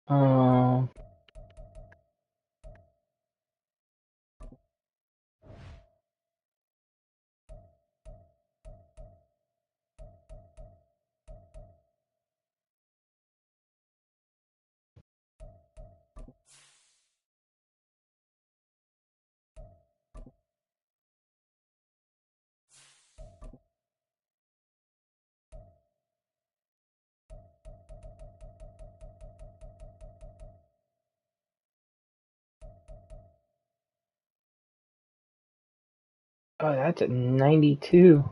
Um, oh, that's a 92.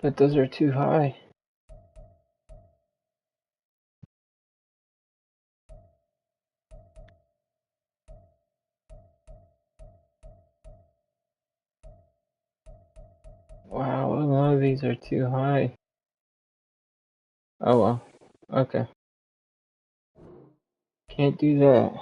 But those are too high. Wow, a lot of these are too high. Oh well. Okay. Can't do that.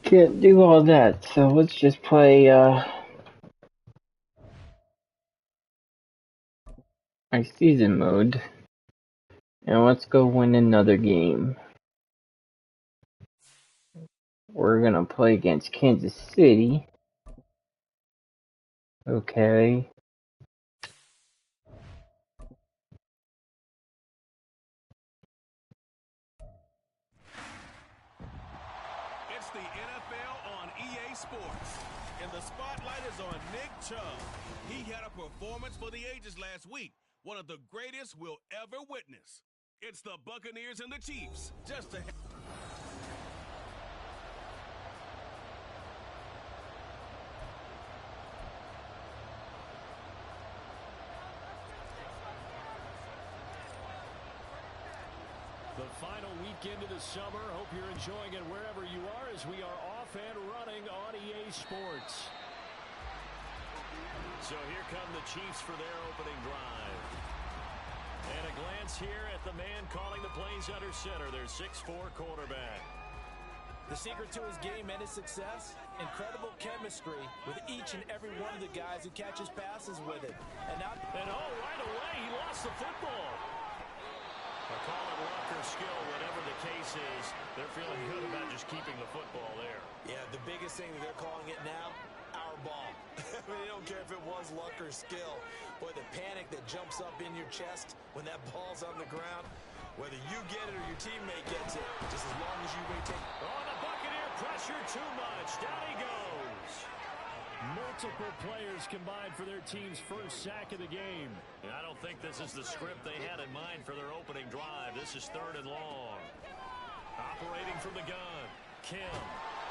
Can't do all that, so let's just play my season mode. And let's go win another game. We're gonna play against Kansas City. Okay. It's the NFL on EA Sports, and the spotlight is on Nick Chubb. He had a performance for the ages last week, one of the greatest we'll ever witness. It's the Buccaneers and the Chiefs, just ahead. The final weekend of the summer. Hope you're enjoying it wherever you are as we are off and running on EA Sports. So here come the Chiefs for their opening drive. And a glance here at the man calling the plays under center, their 6'4" quarterback. The secret to his game and his success, incredible chemistry with each and every one of the guys who catches passes with it. And right away, he lost the football. I call it luck or skill, whatever the case is. They're feeling good about just keeping the football there. Yeah, the biggest thing that they're calling it now, our ball. I mean, they don't care if it was luck or skill. Boy, the panic that jumps up in your chest when that ball's on the ground, whether you get it or your teammate gets it, just as long as you maintain. Oh, the Buccaneer pressure too much. Down he goes. Multiple players combined for their team's first sack of the game. And I don't think this is the script they had in mind for their opening drive. This is 3rd and long. Operating from the gun. Kim.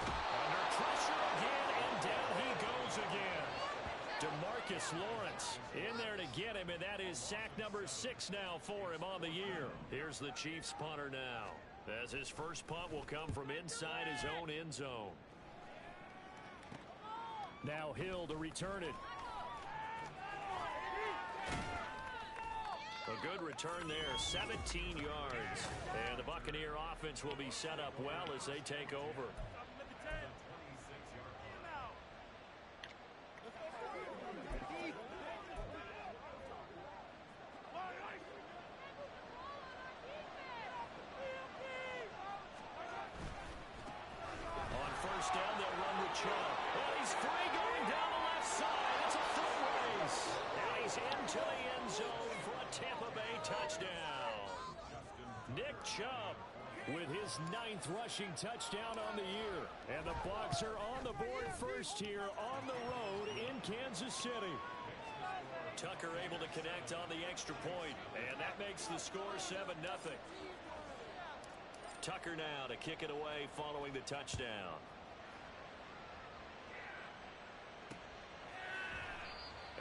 Under pressure again, and down he goes again. DeMarcus Lawrence in there to get him, and that is sack number 6 now for him on the year. Here's the Chiefs punter now, as his first punt will come from inside his own end zone. Now Hill to return it. A good return there, 17 yards. And the Buccaneer offense will be set up well as they take over. On first down, they'll run with Chubb. And he's free going down the left side. It's a foot race. Now he's into the end zone for a Tampa Bay touchdown. Nick Chubb with his 9th rushing touchdown on the year. And the Bucs are on the board first here on the road in Kansas City. Tucker able to connect on the extra point, and that makes the score 7-0. Tucker now to kick it away following the touchdown.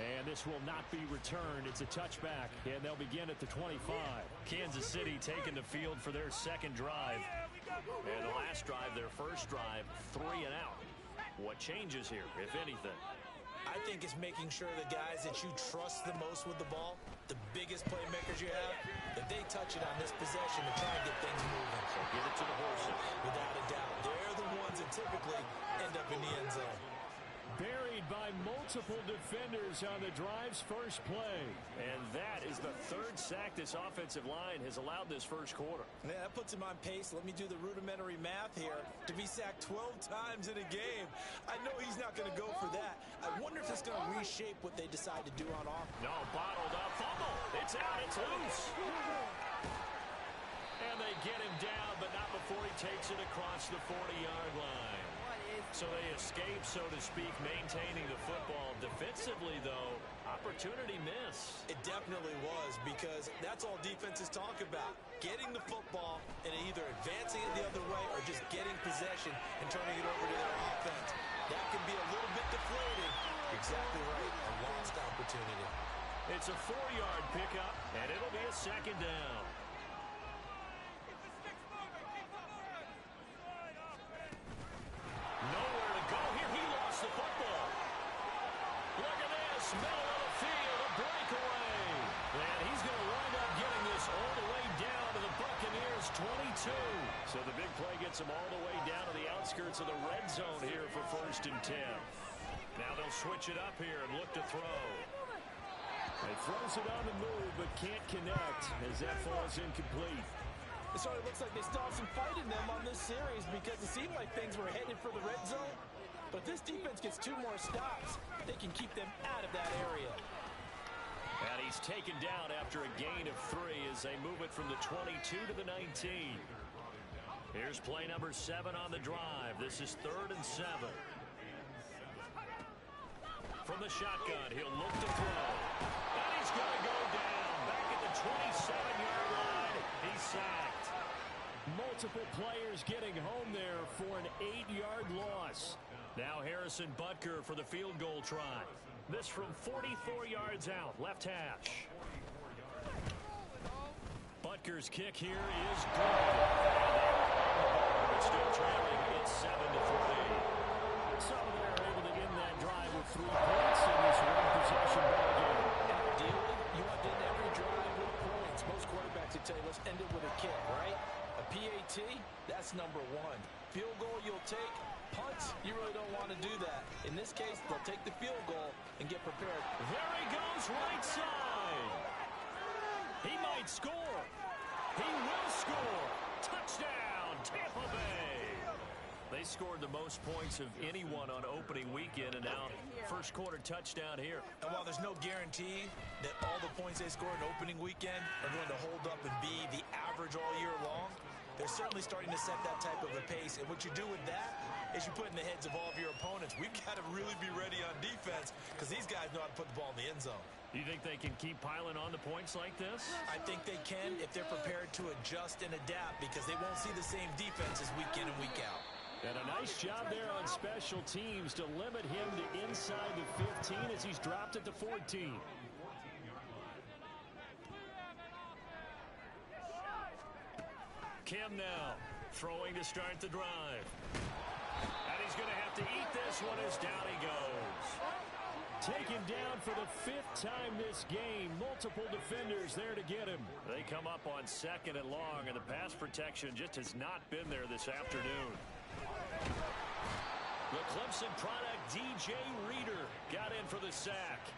And this will not be returned. It's a touchback, and they'll begin at the 25. Kansas City taking the field for their second drive. And the last drive, their first drive, 3 and out. What changes here, if anything? I think it's making sure the guys that you trust the most with the ball, the biggest playmakers you have, that they touch it on this possession to try and get things moving. So give it to the horses. Without a doubt. They're the ones that typically, and in the end zone. Buried by multiple defenders on the drive's first play. And that is the third sack this offensive line has allowed this first quarter. Yeah, that puts him on pace. Let me do the rudimentary math here. To be sacked 12 times in a game, I know he's not going to go for that. I wonder if it's going to reshape what they decide to do on offense. No, bottled up. Fumble. It's out. It's loose. And they get him down, but not before he takes it across the 40-yard line. So they escape, so to speak, maintaining the football. Defensively, though, opportunity miss. It definitely was, because that's all defenses talk about. Getting the football and either advancing it the other way or just getting possession and turning it over to their offense. That can be a little bit deflating. Exactly right, a lost opportunity. It's a 4-yard pickup, and it'll be a second down. Nowhere to go here. He lost the football. Look at this. Middle of the field. A breakaway. And he's going to wind up getting this all the way down to the Buccaneers' 22. So the big play gets him all the way down to the outskirts of the red zone here for 1st and 10. Now they'll switch it up here and look to throw. He throws it on the move but can't connect as that falls incomplete. It sort of looks like they still have some fight in them on this series, because it seemed like things were headed for the red zone. But if this defense gets 2 more stops, they can keep them out of that area. And he's taken down after a gain of 3 as they move it from the 22 to the 19. Here's play number 7 on the drive. This is 3rd and 7. From the shotgun, he'll look to throw. And he's going to go down back at the 27-yard line. He's sacked. Multiple players getting home there for an 8-yard loss. Now Harrison Butker for the field goal try. This from 44 yards out, left hash. Butker's kick here is good. It's still trailing. It's 7-3. So they're able to end that drive with 3 points in this one-possession ball game. Ideally, you want to end every drive with points. Most quarterbacks would tell you, let's end it with a kick, right? A PAT, that's number 1. Field goal you'll take. Punts, you really don't want to do that. In this case, they'll take the field goal and get prepared. There he goes, right side. He might score. He will score. Touchdown, Tampa Bay. They scored the most points of anyone on opening weekend, and now first quarter touchdown here. And while there's no guarantee that all the points they score in opening weekend are going to hold up and be the average all year long, they're certainly starting to set that type of a pace. And what you do with that is you put in the heads of all of your opponents, we've got to really be ready on defense, because these guys know how to put the ball in the end zone. You think they can keep piling on the points like this? I think they can if they're prepared to adjust and adapt, because they won't see the same defenses week in and week out. And a nice job there on special teams to limit him to inside the 15 as he's dropped at the 14. Kim now throwing to start the drive. And he's going to have to eat this one as down he goes. Taken down for the 5th time this game. Multiple defenders there to get him. They come up on 2nd and long, and the pass protection just has not been there this afternoon. The Clemson product, DJ Reader, got in for the sack.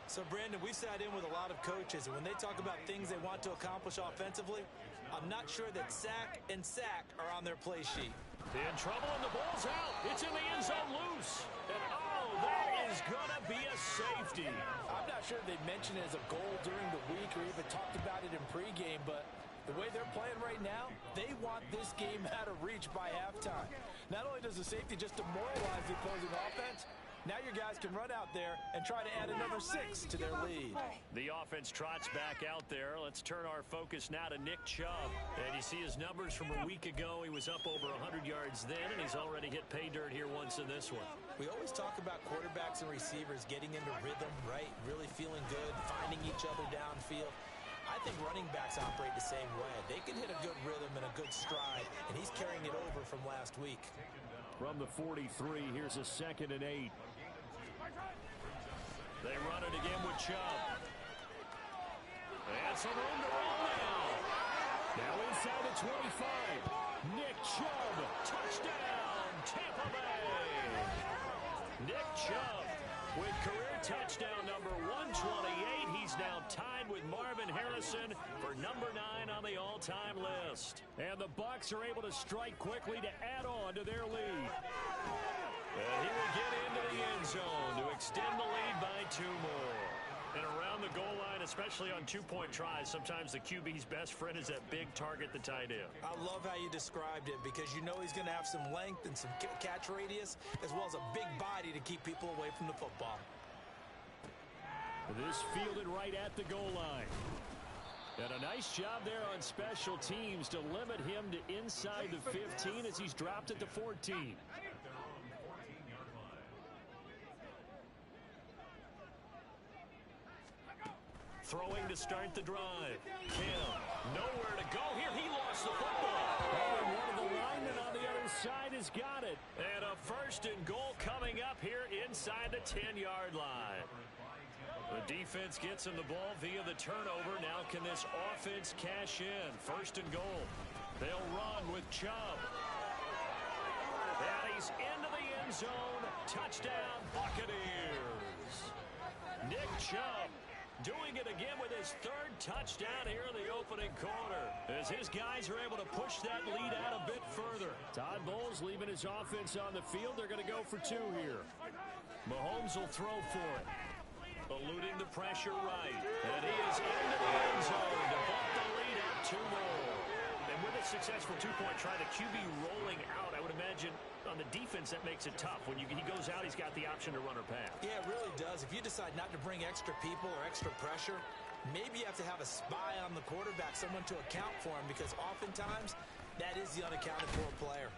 So, Brandon, we sat in with a lot of coaches, and when they talk about things they want to accomplish offensively, I'm not sure that sack and sack are on their play sheet. In trouble, and the ball's out. It's in the end zone loose. And, oh, that is going to be a safety. I'm not sure they mentioned it as a goal during the week or even talked about it in pregame, but the way they're playing right now, they want this game out of reach by halftime. Not only does the safety just demoralize the opposing offense, now your guys can run out there and try to add another 6 to their lead. The offense trots back out there. Let's turn our focus now to Nick Chubb. And you see his numbers from a week ago. He was up over 100 yards then, and he's already hit pay dirt here once in this one. We always talk about quarterbacks and receivers getting into rhythm, right? Really feeling good, finding each other downfield. I think running backs operate the same way. They can hit a good rhythm and a good stride, and he's carrying it over from last week. From the 43, here's a 2nd and 8. They run it again with Chubb. And some room to roll now. Now inside the 25. Nick Chubb. Touchdown, Tampa Bay. time list. And the Bucs are able to strike quickly to add on to their lead. And he will get into the end zone to extend the lead by 2 more. And around the goal line, especially on 2-point tries, sometimes the QB's best friend is that big target, the tight end. I love how you described it because you know he's going to have some length and some catch radius as well as a big body to keep people away from the football. This fielded right at the goal line. And a nice job there on special teams to limit him to inside the 15 as he's dropped it to 14. Throwing to start the drive. Kim, nowhere to go here. He lost the football. Oh, and one of the linemen on the other side has got it. And a 1st and goal coming up here inside the 10-yard line. The defense gets him the ball via the turnover. Now can this offense cash in? 1st and goal. They'll run with Chubb. And he's into the end zone. Touchdown, Buccaneers. Nick Chubb doing it again with his 3rd touchdown here in the opening quarter. As his guys are able to push that lead out a bit further. Todd Bowles leaving his offense on the field. They're going to go for 2 here. Mahomes will throw for it. Eluding the pressure right. And he is into the end zone to bump the lead up 2 more. And with a successful 2-point try, the QB rolling out, I would imagine on the defense that makes it tough. When he goes out, he's got the option to run or pass. Yeah, it really does. If you decide not to bring extra people or extra pressure, maybe you have to have a spy on the quarterback, someone to account for him, because oftentimes that is the unaccounted for player.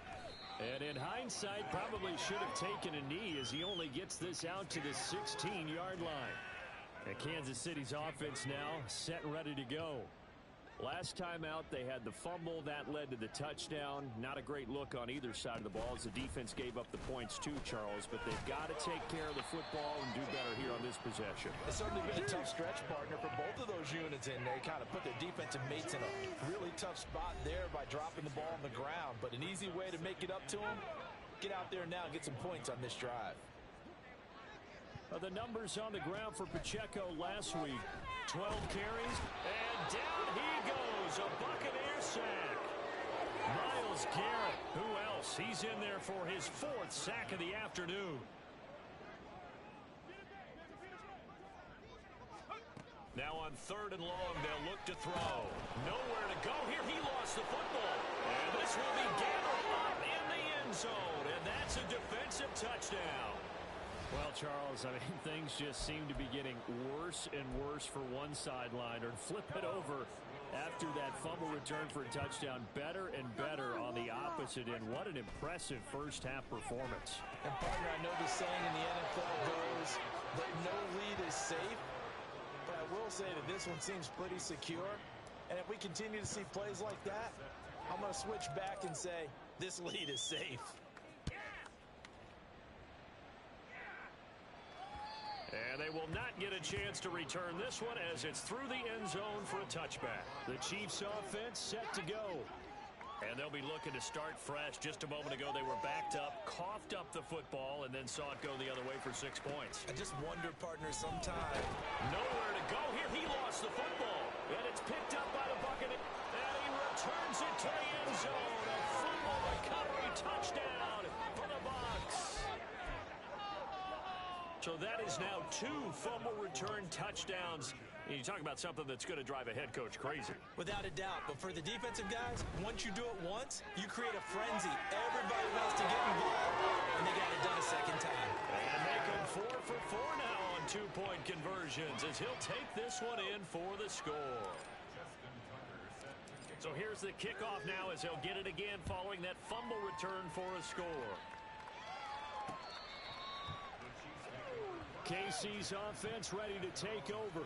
And in hindsight, probably should have taken a knee as he only gets this out to the 16-yard line. And Kansas City's offense now set and ready to go. Last time out, they had the fumble. That led to the touchdown. Not a great look on either side of the ball as the defense gave up the points too, Charles. But they've got to take care of the football and do better here on this possession. It's certainly been a tough stretch, partner, for both of those units in there. Kind of put their defensive mates in a really tough spot there by dropping the ball on the ground. But an easy way to make it up to them, get out there now and get some points on this drive. The numbers on the ground for Pacheco last week. 12 carries, and down he goes. A Buccaneer sack. Myles Garrett, who else? He's in there for his 4th sack of the afternoon. Now on 3rd and long, they'll look to throw. Nowhere to go here. He lost the football. And this will be gathered up in the end zone. And that's a defensive touchdown. Well, Charles, I mean, things just seem to be getting worse and worse for one sideline. Or flip it over after that fumble return for a touchdown. Better and better on the opposite end. What an impressive first-half performance. And, partner, I know the saying in the NFL goes that no lead is safe. But I will say that this one seems pretty secure. And if we continue to see plays like that, I'm going to switch back and say this lead is safe. And they will not get a chance to return this one as it's through the end zone for a touchback. The Chiefs offense set to go. And they'll be looking to start fresh. Just a moment ago, they were backed up, coughed up the football, and then saw it go the other way for 6 points. I just wonder, partner, sometime. Nowhere to go here. He lost the football. And it's picked up by the Buccaneers. And he returns it to the end zone. A fumble recovery touchdown for the Bucs. So that is now 2 fumble return touchdowns. And you talk about something that's going to drive a head coach crazy. Without a doubt. But for the defensive guys, once you do it once, you create a frenzy. Everybody wants to get involved, and they got it done a second time. And make them 4 for 4 now on 2-point conversions as he'll take this one in for the score. So here's the kickoff now as he'll get it again following that fumble return for a score. KC's offense ready to take over.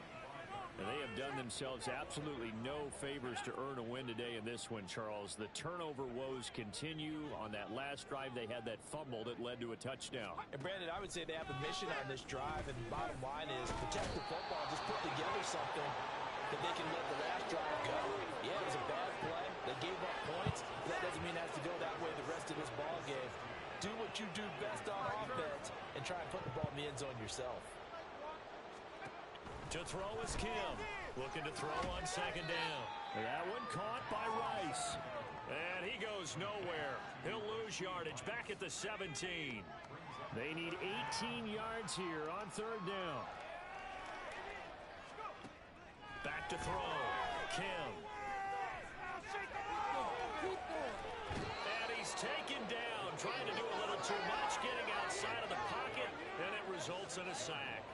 And they have done themselves absolutely no favors to earn a win today in this one, Charles. The turnover woes continue. On that last drive, they had that fumble that led to a touchdown. And, Brandon, I would say they have a mission on this drive, and the bottom line is protect the football. Just put together something that they can let the last drive go. Yeah, it was a bad play. They gave up points. But that doesn't mean it has to go that way the rest of this ball game. Do what you do best on offense and try and put the ball in the end zone yourself. To throw is Kim. Looking to throw on 2nd down. That one caught by Rice. And he goes nowhere. He'll lose yardage back at the 17. They need 18 yards here on third down. Back to throw. Kim. And he's taken down, trying to do a little too much, getting outside of the pocket, and it results in a sack.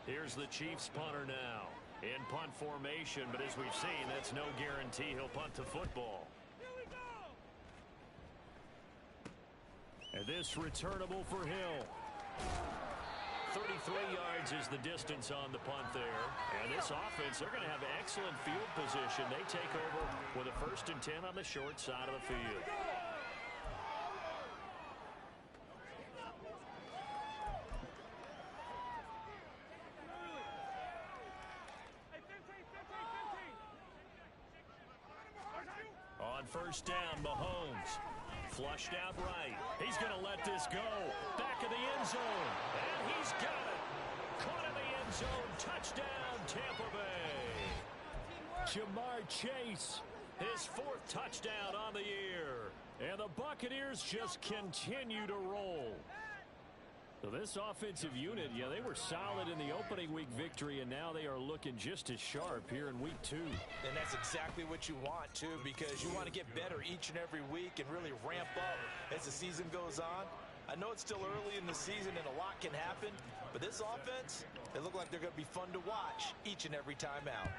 Here's the Chiefs punter now. In punt formation, but as we've seen, that's no guarantee he'll punt the football. And this returnable for Hill. 33 yards is the distance on the punt there. And this offense, they're going to have excellent field position. They take over with a 1st and 10 on the short side of the field. On 1st down, Mahomes. Flushed out right. He's going to let this go. Back of the end zone. And he's got it. Caught in the end zone. Touchdown, Tampa Bay. Jamar Chase, his 4th touchdown on the year. And the Buccaneers just continue to roll. So this offensive unit, yeah, they were solid in the opening week victory, and now they are looking just as sharp here in week 2. And that's exactly what you want, too, because you want to get better each and every week and really ramp up as the season goes on. I know it's still early in the season and a lot can happen, but this offense, they look like they're going to be fun to watch each and every time out.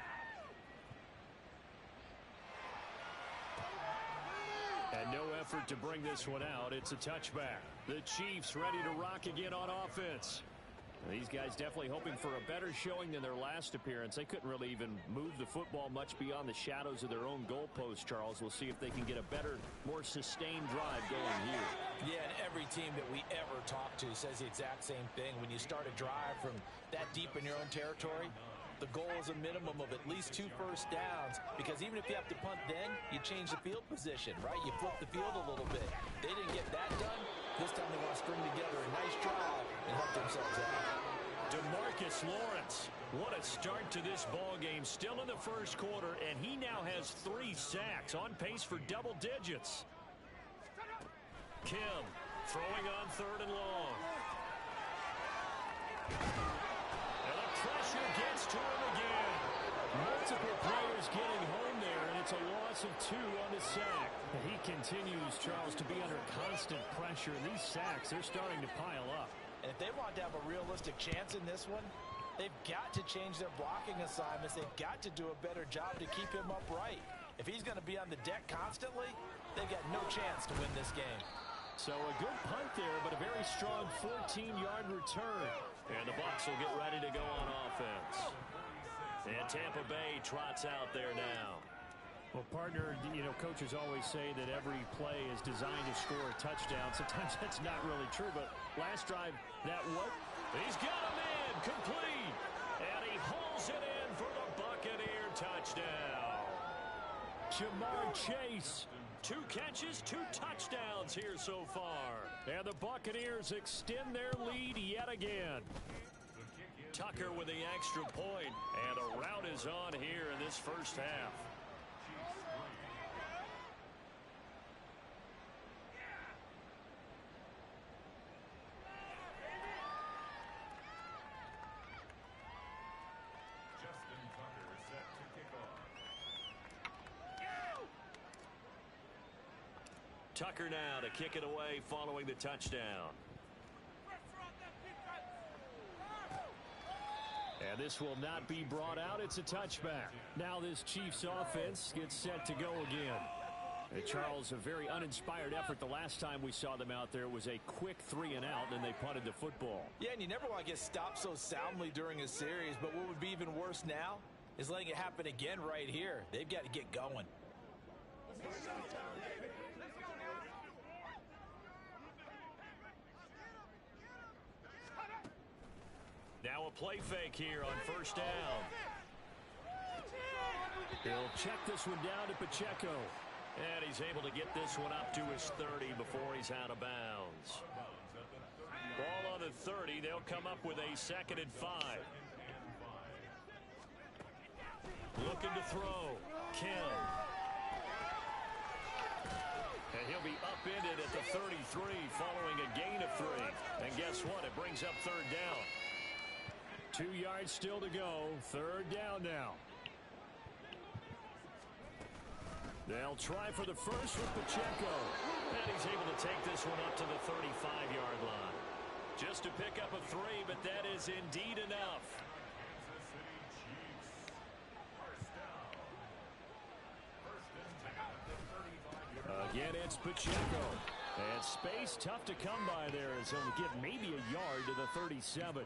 And no effort to bring this one out. It's a touchback. The Chiefs ready to rock again on offense. These guys definitely hoping for a better showing than their last appearance. They couldn't really even move the football much beyond the shadows of their own goalpost, Charles. We'll see if they can get a better, more sustained drive going here. Yeah, and every team that we ever talk to says the exact same thing. When you start a drive from that deep in your own territory, the goal is a minimum of at least 2 first downs, because even if you have to punt then, you change the field position, right? You flip the field a little bit. They didn't get that done. This time they want to string together a nice drive and help themselves out. DeMarcus Lawrence, what a start to this ball game. Still in the first quarter, and he now has 3 sacks, on pace for double digits. Kim throwing on 3rd and long. And the pressure gets to him again. Multiple players getting home there, and it's a loss of 2 on the sack. And he continues, Charles, to be under constant pressure. And these sacks, they're starting to pile up. And if they want to have a realistic chance in this one, they've got to change their blocking assignments. They've got to do a better job to keep him upright. If he's going to be on the deck constantly, they've got no chance to win this game. So a good punt there, but a very strong 14-yard return. And the Bucs will get ready to go on offense. And Tampa Bay trots out there now. Well, partner, you know, coaches always say that every play is designed to score a touchdown. Sometimes that's not really true, but last drive, that what? He's got him in, complete. And he hauls it in for the Buccaneer touchdown. Jamar Chase. 2 catches, 2 touchdowns here so far. And the Buccaneers extend their lead yet again. Tucker with the extra point, and a rout is on here in this first half. Tucker now to kick it away following the touchdown. And this will not be brought out. It's a touchback. Now this Chiefs offense gets set to go again. And Charles, a very uninspired effort. The last time we saw them out there was a quick 3 and out, and they punted the football. Yeah, and you never want to get stopped so soundly during a series, but what would be even worse now is letting it happen again right here. They've got to get going. Now a play fake here on 1st down. He'll check this one down to Pacheco. And he's able to get this one up to his 30 before he's out of bounds. Ball on the 30. They'll come up with a 2nd and 5. Looking to throw. Kim. And he'll be upended at the 33 following a gain of 3. And guess what? It brings up third down. 2 yards still to go. Third down now. They'll try for the first with Pacheco. And he's able to take this one up to the 35-yard line. Just to pick up a 3, but that is indeed enough. Again, it's Pacheco. And space tough to come by there as he'll get maybe a yard to the 37.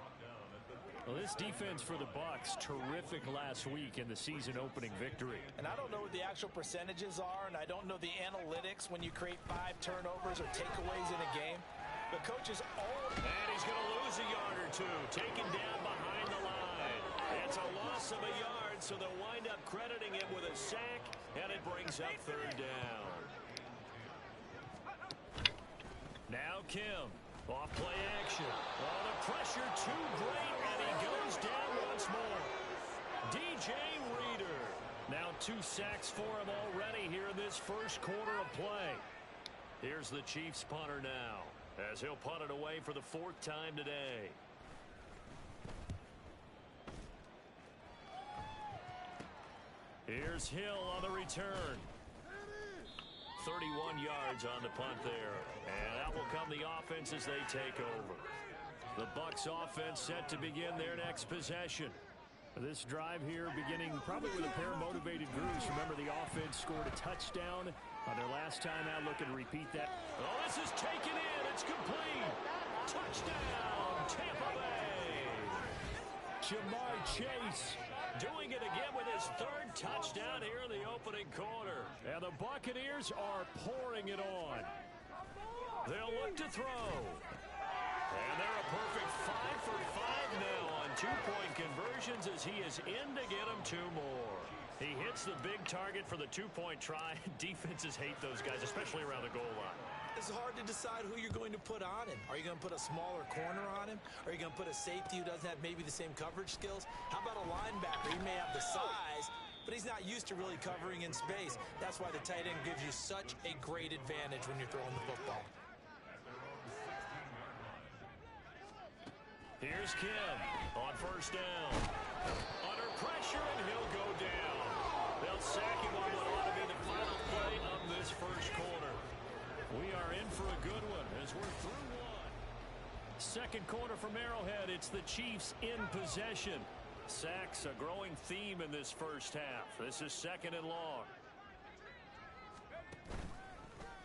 Well, this defense for the Bucs, terrific last week in the season-opening victory. And I don't know what the actual percentages are, and I don't know the analytics when you create 5 turnovers or takeaways in a game. The coach is all... And he's going to lose a yard or 2, taken down behind the line. It's a loss of a yard, so they'll wind up crediting him with a sack, and it brings up third down. Now Kim, off play action. Oh, the pressure too great, and he goes down once more. DJ Reader. Now 2 sacks for him already here in this first quarter of play. Here's the Chiefs punter now, as he'll punt it away for the 4th time today. Here's Hill on the return. 31 yards on the punt there. And out will come the offense as they take over. The Bucs offense set to begin their next possession. This drive here beginning probably with a pair of motivated groups. Remember, the offense scored a touchdown on their last time out. Looking to repeat that. Oh, this is taken in. It's complete. Touchdown, Tampa Bay. Jamar Chase doing it again with his 3rd touchdown here in the opening quarter. And the Buccaneers are pouring it on. They'll look to throw. And they're a perfect 5 for 5 now on 2-point conversions as he is in to get them 2 more. He hits the big target for the 2-point try. Defenses hate those guys, especially around the goal line. It's hard to decide who you're going to put on him. Are you going to put a smaller corner on him? Are you going to put a safety who doesn't have maybe the same coverage skills? How about a linebacker? He may have the size, but he's not used to really covering in space. That's why the tight end gives you such a great advantage when you're throwing the football. Here's Kim on first down. Under pressure, and he'll go down. They'll sack him on what ought to be the final play of this first quarter. We are in for a good one as we're through 1. Second quarter from Arrowhead. It's the Chiefs in possession. Sacks, a growing theme in this first half. This is 2nd and long.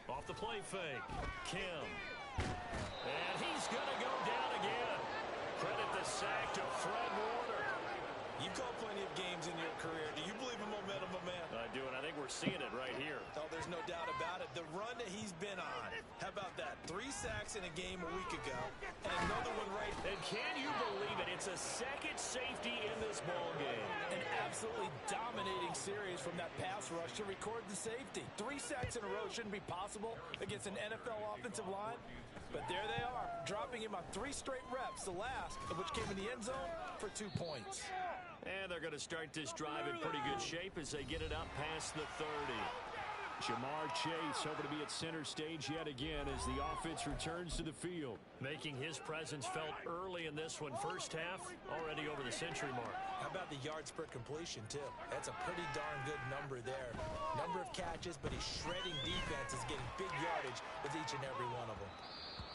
Off the play fake. Kim. And he's going to go down again. Credit the sack to Fred Warner. You call plenty of games in your career. Do you believe in momentum, my man? I do, and I think we're seeing it right here. Oh, there's no doubt about it. The run that he's been on. How about that? 3 sacks in a game a week ago, and another one right. And can you believe it? It's a second safety in this ball game. An absolutely dominating series from that pass rush to record the safety. 3 sacks in a row shouldn't be possible against an NFL offensive line. But there they are, dropping him on 3 straight reps, the last of which came in the end zone for 2 points. And they're going to start this drive in pretty good shape as they get it up past the 30. Jamar Chase hoping to be at center stage yet again as the offense returns to the field. Making his presence felt early in this one. First half, already over the century mark. How about the yards per completion, too? That's a pretty darn good number there. Number of catches, but he's shredding defenses, getting big yardage with each and every one of them.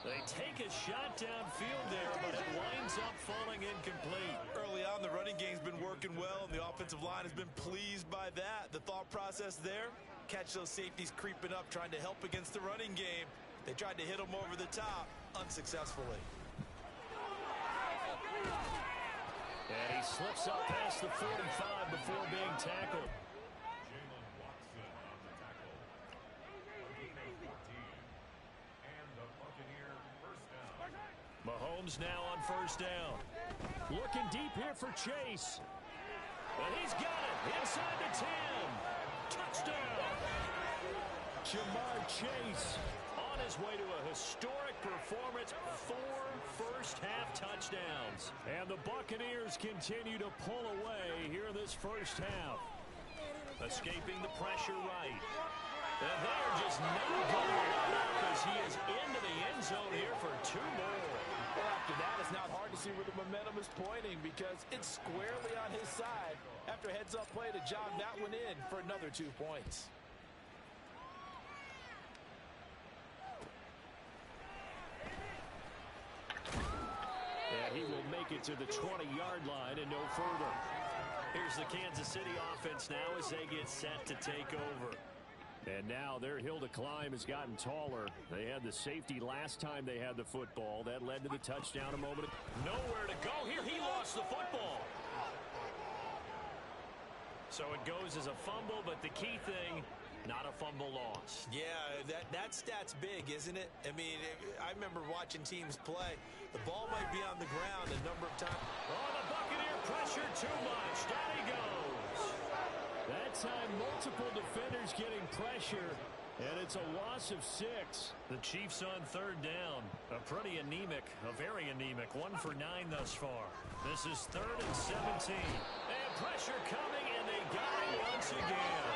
They take a shot downfield there, but it winds up falling incomplete. Early on, the running game's been working well, and the offensive line has been pleased by that. The thought process there, catch those safeties creeping up, trying to help against the running game. They tried to hit them over the top, unsuccessfully. And he slips up past the 45 before being tackled. Mahomes now on first down. Looking deep here for Chase. And he's got it inside the 10. Touchdown. Jamar Chase on his way to a historic performance. 4 first-half touchdowns. And the Buccaneers continue to pull away here in this first half. Escaping the pressure right. And they're just not going to let up as he is into the end zone here for 2 more. Well, after that, it's not hard to see where the momentum is pointing because it's squarely on his side after heads-up play to jog that one in for another 2 points. And he will make it to the 20-yard line and no further. Here's the Kansas City offense now as they get set to take over. And now their hill to climb has gotten taller. They had the safety last time they had the football. That led to the touchdown a moment ago. Nowhere to go here. He lost the football. So it goes as a fumble, but the key thing, not a fumble loss. Yeah, that stat's big, isn't it? I mean, I remember watching teams play. The ball might be on the ground a number of times. Oh, the Buccaneer pressure too much. Down he goes. That time, multiple defenders getting pressure, and it's a loss of 6. The Chiefs on 3rd down. A pretty anemic, a very anemic 1 for 9 thus far. This is 3rd and 17. And pressure coming, and they got him once again.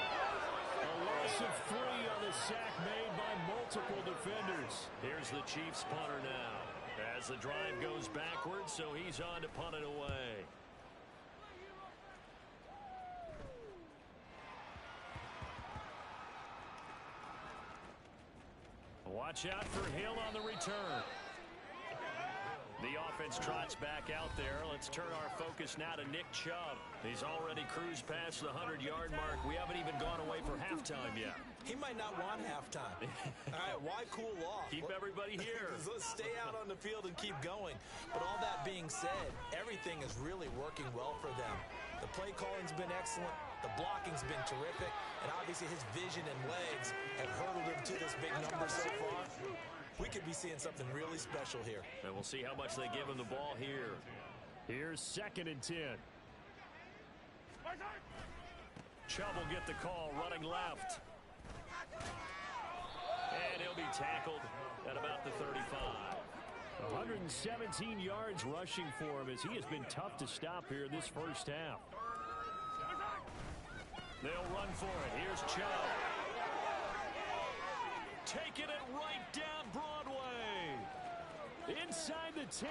A loss of 3 on the sack made by multiple defenders. Here's the Chiefs punter now. As the drive goes backwards, so he's on to punt it away. Watch out for Hill on the return. The offense trots back out there. Let's turn our focus now to Nick Chubb. He's already cruised past the 100-yard mark. We haven't even gone away for halftime yet. He might not want halftime. All right, why cool off? Keep everybody here. Let's stay out on the field and keep going. But all that being said, everything is really working well for them. The play calling's been excellent. The blocking's been terrific. And obviously his vision and legs have hurdled him to this big number so far. We could be seeing something really special here. And we'll see how much they give him the ball here. Here's 2nd and 10. Chubb will get the call running left. And he'll be tackled at about the 35. 117 yards rushing for him as he has been tough to stop here in this first half. They'll run for it. Here's Chubb. Taking it right down Broadway. Inside the 10.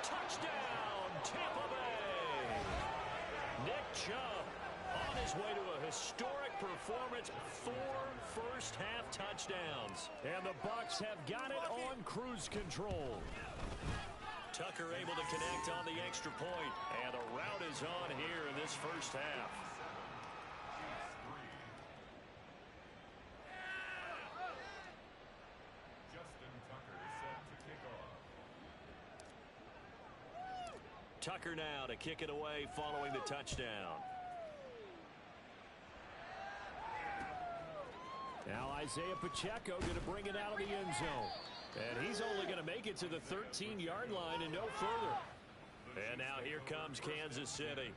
Touchdown, Tampa Bay. Nick Chubb on his way to a historic performance. 4 first-half touchdowns. And the Bucs have got it on cruise control. Tucker able to connect on the extra point. And the route is on here in this first half. Tucker now to kick it away following the touchdown. Now Isaiah Pacheco going to bring it out of the end zone. And he's only going to make it to the 13-yard line and no further. And now here comes Kansas City.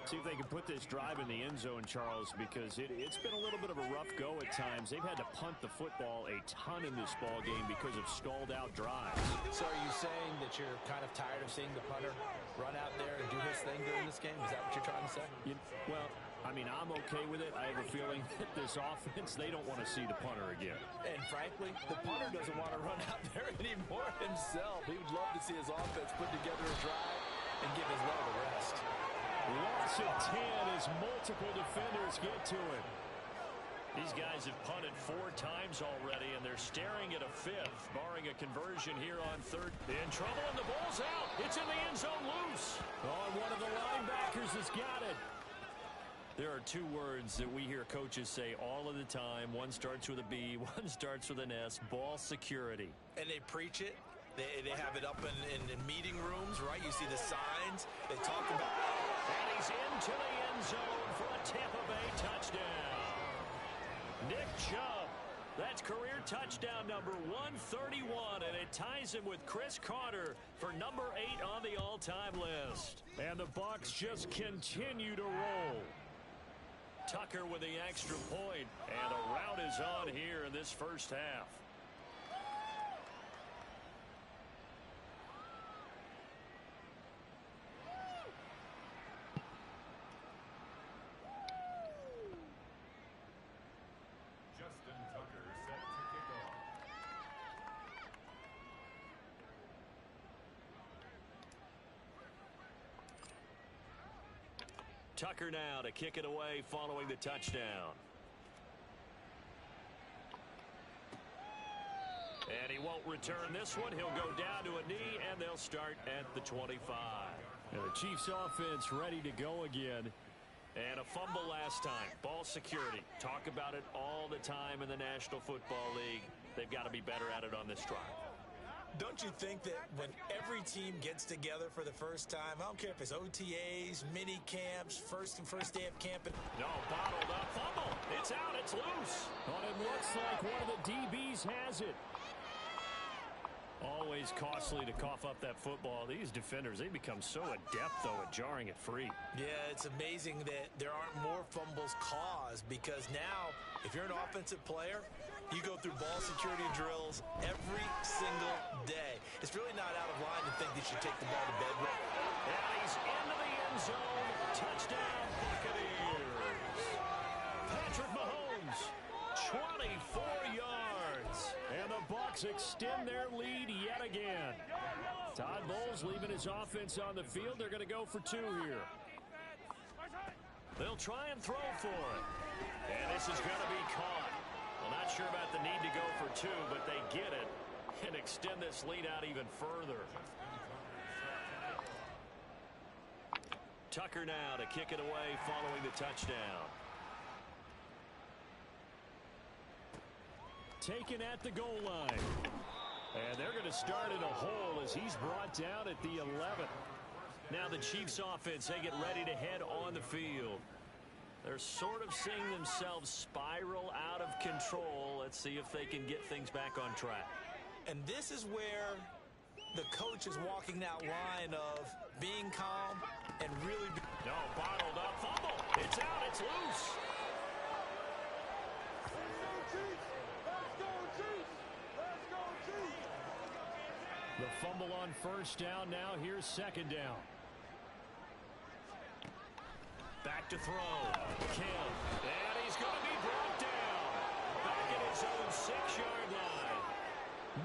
See if they can put this drive in the end zone, Charles, because it's been a little bit of a rough go at times. They've had to punt the football a ton in this ball game because of stalled-out drives. So are you saying that you're kind of tired of seeing the punter run out there and do his thing during this game? Is that what you're trying to say? Well, I mean, I'm okay with it. I have a feeling that this offense, they don't want to see the punter again. And frankly, the punter doesn't want to run out there anymore himself. He would love to see his offense put together a drive and give his leg a rest. Loss of 10 as multiple defenders get to it. These guys have punted 4 times already, and they're staring at a 5th, barring a conversion here on 3rd. In trouble, and the ball's out. It's in the end zone loose. Oh, and one of the linebackers has got it. There are 2 words that we hear coaches say all of the time. One starts with a B, one starts with an S, ball security. And they preach it. They have it up in meeting rooms, right? You see the signs. They talk about... And he's into the end zone for a Tampa Bay touchdown. Nick Chubb, that's career touchdown number 131, and it ties him with Chris Carter for number 8 on the all-time list. And the Bucs just continue to roll. Tucker with the extra point, and a route is on here in this first half. Tucker now to kick it away following the touchdown. And he won't return this one. He'll go down to a knee, and they'll start at the 25. And the Chiefs offense ready to go again. And a fumble last time. Ball security. Talk about it all the time in the National Football League. They've got to be better at it on this drive. Don't you think that when every team gets together for the first time, I don't care if it's OTAs, mini camps, first day of camp. No, bottled up fumble. It's out. It's loose. But it looks like one of the DBs has it. Always costly to cough up that football. These defenders, they become so adept, though, at jarring it free. Yeah, it's amazing that there aren't more fumbles caused, because now, if you're an offensive player, you go through ball security drills every single day. It's really not out of line to think that you take the ball to bed with. And he's into the end zone. Touchdown, Buccaneers. Patrick Mahomes, 24 yards. And the Bucs extend their lead yet again. Todd Bowles leaving his offense on the field. They're going to go for 2 here. They'll try and throw for it. And this is going to be caught. Well, not sure about the need to go for 2, but they get it and extend this lead out even further. Tucker now to kick it away following the touchdown. Taken at the goal line. And they're going to start in a hole as he's brought down at the 11. Now the Chiefs offense, they get ready to head on the field. They're sort of seeing themselves spiral out of control. Let's see if they can get things back on track. And this is where the coach is walking that line of being calm and really... No, bottled up fumble. It's out. It's loose. The fumble on first down. Now here's second down. Back to throw. Kim. And he's going to be brought down. Back at his own 6-yard line.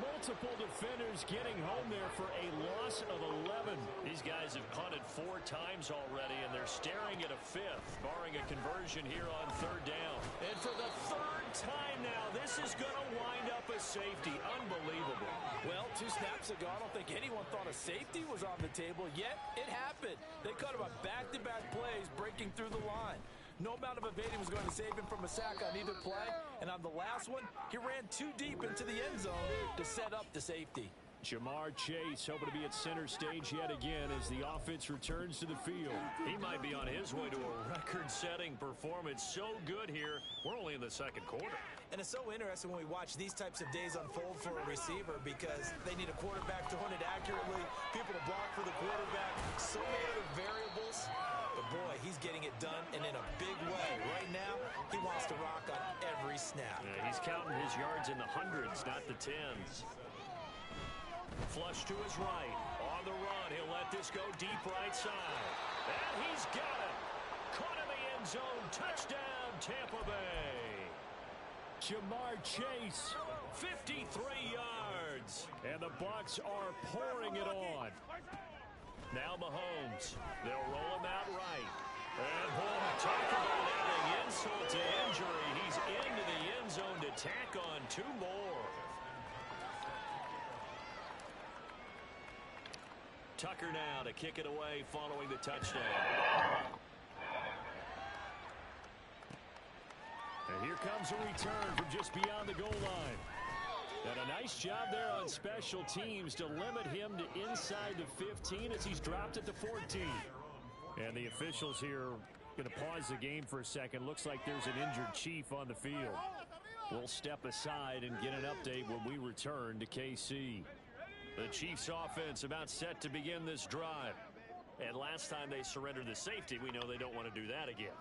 Multiple defenders getting home there for a loss of 11. These guys have punted 4 times already, and they're staring at a 5th, barring a conversion here on 3rd down. And for the 3rd time now, this is going to wind up a safety. Unbelievable. Well, 2 snaps ago, I don't think anyone thought a safety was on the table, yet it happened. They cut him on back-to-back plays, breaking through the line. No amount of evading was going to save him from a sack on either play, and on the last one, he ran too deep into the end zone to set up the safety. Jamar Chase hoping to be at center stage yet again as the offense returns to the field. He might be on his way to a record-setting performance. So good here. We're only in the 2nd quarter. And it's so interesting when we watch these types of days unfold for a receiver, because they need a quarterback to run it accurately, people to block for the quarterback, so many other variables. But boy, he's getting it done, and in a big way. Right now, he wants to rock on every snap. Yeah, he's counting his yards in the hundreds, not the tens. Flush to his right. On the run, he'll let this go deep right side. And he's got it. Caught in the end zone. Touchdown, Tampa Bay. Jamar Chase, 53 yards. and the Bucs are pouring it on. Now Mahomes. They'll roll him out right. And boy, talk about adding insult to injury. He's into the end zone to tack on 2 more. Tucker now to kick it away following the touchdown. And here comes a return from just beyond the goal line. And a nice job there on special teams to limit him to inside the 15 as he's dropped at the 14. And the officials here going to pause the game for a second. Looks like there's an injured Chief on the field. We'll step aside and get an update when we return to KC. The Chiefs offense about set to begin this drive. And last time they surrendered the safety, we know they don't want to do that again.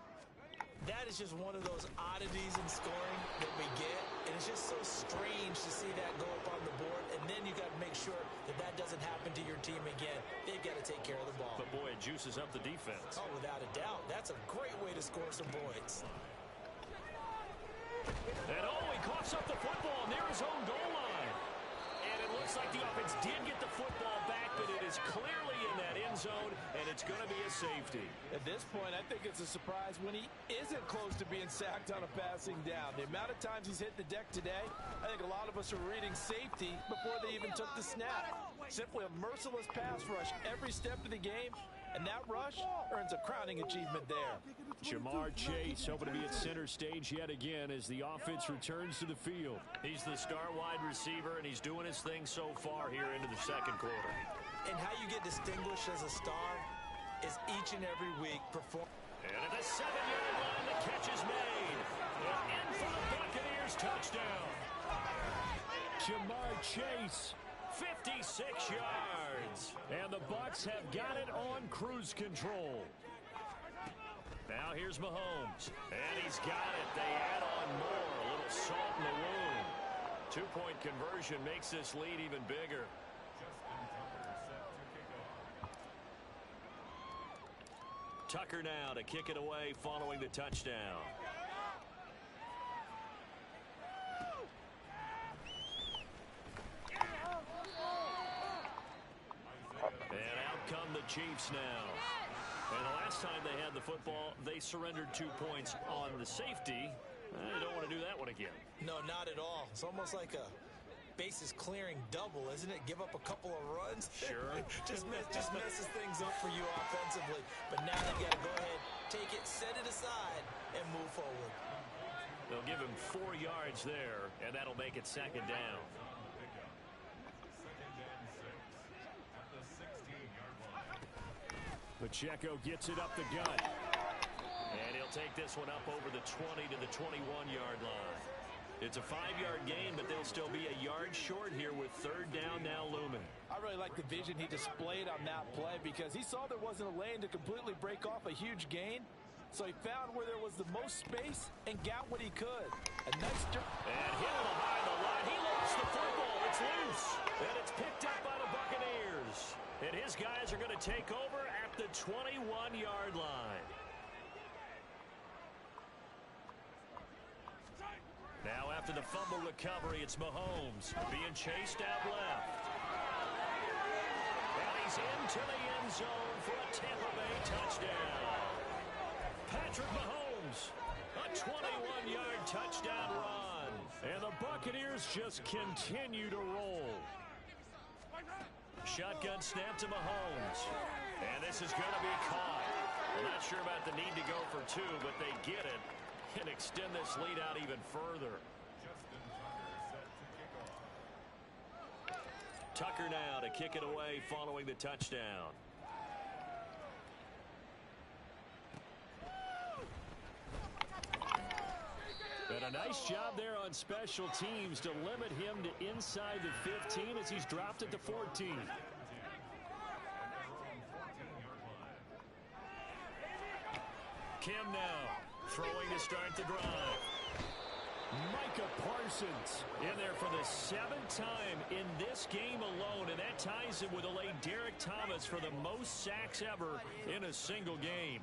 That is just one of those oddities in scoring that we get, and it's just so strange to see that go up on the board, and then you got to make sure that that doesn't happen to your team again. They've got to take care of the ball. But boy, it juices up the defense. Oh, without a doubt. That's a great way to score some points. And he coughs up the football near his own goal line. And it looks looks like the offense did get the football back, but it is clearly in that end zone, and it's going to be a safety. At this point, I think it's a surprise when he isn't close to being sacked on a passing down. The amount of times he's hit the deck today, I think a lot of us are reading safety before they even took the snap. Simply a merciless pass rush every step of the game, and that rush earns a crowning achievement there. Jamar Chase hoping to be at center stage yet again as the offense returns to the field. He's the star wide receiver, and he's doing his thing so far here into the second quarter. And how you get distinguished as a star is each and every week perform. And at the 7-yard line, the catch is made. And in for the Buccaneers touchdown. Jamar Chase, 56 yards. And the Bucs have got it on cruise control. Now here's Mahomes. And he's got it. They add on more. A little salt in the wound. 2-point conversion makes this lead even bigger. Tucker now to kick it away following the touchdown. And out come the Chiefs now. And the last time they had the football, they surrendered 2 points on the safety. They don't want to do that one again. No, not at all. It's almost like a bases clearing double, isn't it? Give up a couple of runs. Sure. just messes things up for you offensively. But now they got to go ahead, take it, set it aside, and move forward. They'll give him 4 yards there, and that'll make it second down. Pacheco gets it up the gut. And he'll take this one up over the 20 to the 21-yard line. It's a 5-yard gain, but they'll still be a yard short here with third down now looming. I really like the vision he displayed on that play because he saw there wasn't a lane to completely break off a huge gain. So he found where there was the most space and got what he could. A nice jump. And hit him behind the line. He lost the football. It's loose. And it's picked up by the Buccaneers. And his guys are going to take over at the 21-yard line. Now after the fumble recovery, it's Mahomes being chased out left. And he's into the end zone for a Tampa Bay touchdown. Patrick Mahomes, a 21-yard touchdown run. And the Buccaneers just continue to roll. Shotgun snap to Mahomes. And this is going to be caught. I'm not sure about the need to go for 2, but they get it and extend this lead out even further. Tucker now to kick it away following the touchdown. And a nice job there on special teams to limit him to inside the 15 as he's dropped it to 14. Kim now throwing to start the drive. Micah Parsons in there for the 7th time in this game alone, and that ties him with a late Derek Thomas for the most sacks ever in a single game.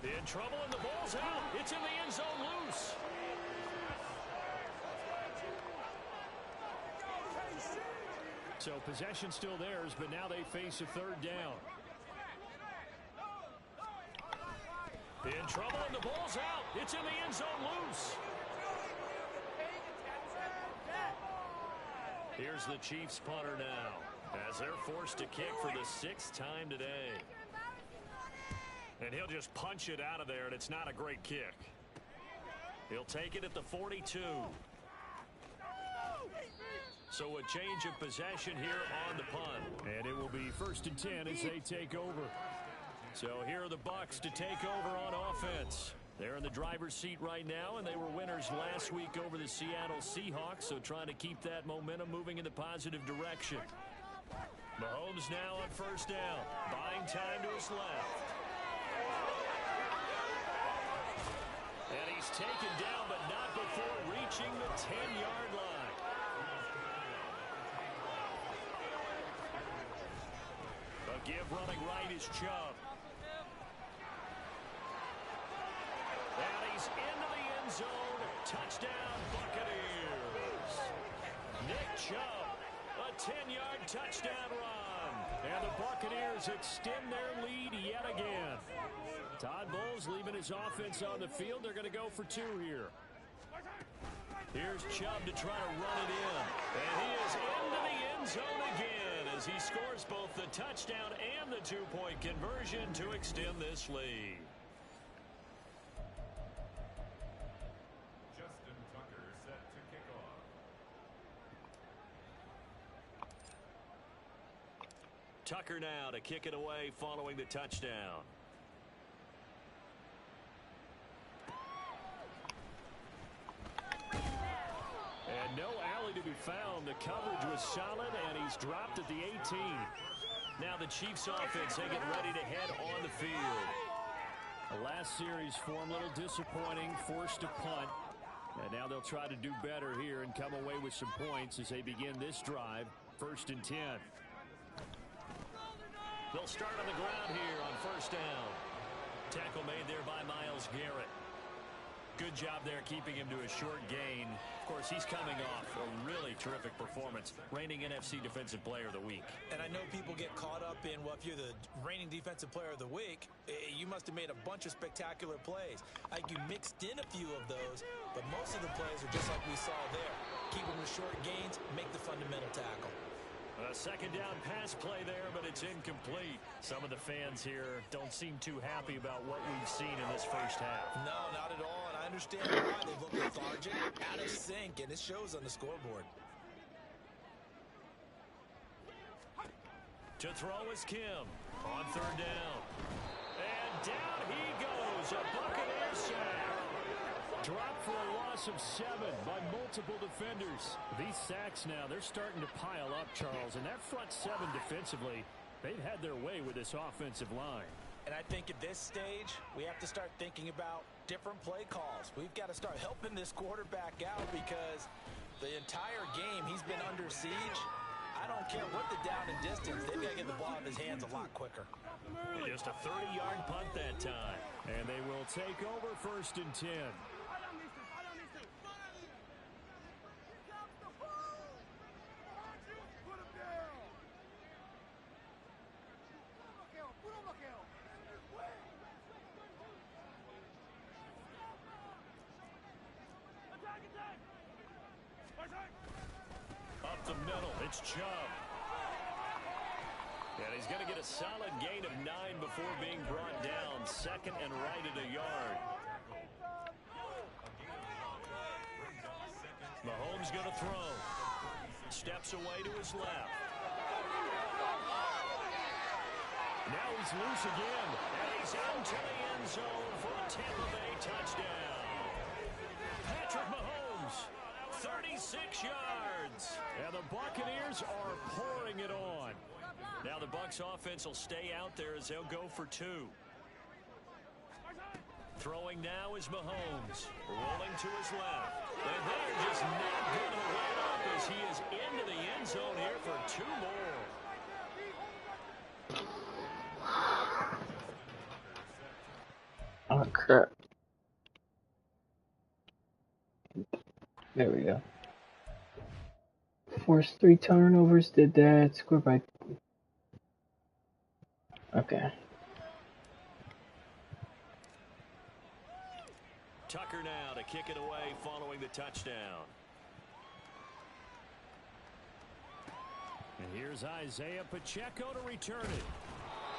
In trouble, and the ball's out. It's in the end zone loose. So possession still theirs, but now they face a third down. In trouble, and the ball's out. It's in the end zone loose. Here's the Chiefs punter now as they're forced to kick for the 6th time today. And he'll just punch it out of there, and it's not a great kick. He'll take it at the 42. So a change of possession here on the punt. And it will be 1st and 10 as they take over. So here are the Bucs to take over on offense. They're in the driver's seat right now, and they were winners last week over the Seattle Seahawks, so trying to keep that momentum moving in the positive direction. Mahomes now on 1st down, buying time to his left. And he's taken down, but not before reaching the 10-yard line. A give running right is Chubb. And he's into the end zone Touchdown, Buccaneers. Nick Chubb, a 10-yard touchdown run. And the Buccaneers extend their lead yet again. Todd Bowles leaving his offense on the field. They're going to go for 2 here. Here's Chubb to try to run it in. And he is into the end zone again as he scores both the touchdown and the 2-point conversion to extend this lead. Justin Tucker set to kick off. Tucker now to kick it away following the touchdown. And no alley to be found. The coverage was solid, and he's dropped at the 18. Now the Chiefs offense, they get ready to head on the field. The last series form a little disappointing, forced to punt. And now they'll try to do better here and come away with some points as they begin this drive, 1st and 10. They'll start on the ground here on 1st down. Tackle made there by Myles Garrett. Good job there keeping him to a short gain. Of course, he's coming off a really terrific performance, reigning NFC Defensive Player of the Week. And I know people get caught up in, well, if you're the reigning Defensive Player of the Week, you must have made a bunch of spectacular plays. I think you mixed in a few of those, but most of the plays are just like we saw there. Keep them to short gains, make the fundamental tackle. A 2nd down pass play there, but it's incomplete. Some of the fans here don't seem too happy about what we've seen in this 1st half. No, not at all, and I understand why. They look lethargic, out of sync, and it shows on the scoreboard. To throw is Kim on 3rd down. And down he goes, a Buccaneer sack. Dropped for a loss of 7 by multiple defenders. These sacks now, they're starting to pile up, Charles. And that front 7 defensively, they've had their way with this offensive line. And I think at this stage, we have to start thinking about different play calls. We've got to start helping this quarterback out because the entire game he's been under siege. I don't care what the down and distance, they've got to get the ball in his hands a lot quicker. Just a 30-yard punt that time. And they will take over 1st and 10. Up the middle, it's Chubb. And he's going to get a solid gain of 9 before being brought down. 2nd and right at a yard. Mahomes going to throw. Steps away to his left. Now he's loose again. And he's into the end zone for a Tampa Bay touchdown. Patrick Mahomes, 36 yards. And the Buccaneers are pouring it on. Now the Bucs offense will stay out there as they'll go for 2. Throwing now is Mahomes. Rolling to his left. And they're just not going to let up as he is into the end zone here for 2 more. Oh, crap. There we go. Forced 3 turnovers, did that. Scored by... Okay. Tucker now to kick it away following the touchdown. And here's Isaiah Pacheco to return it.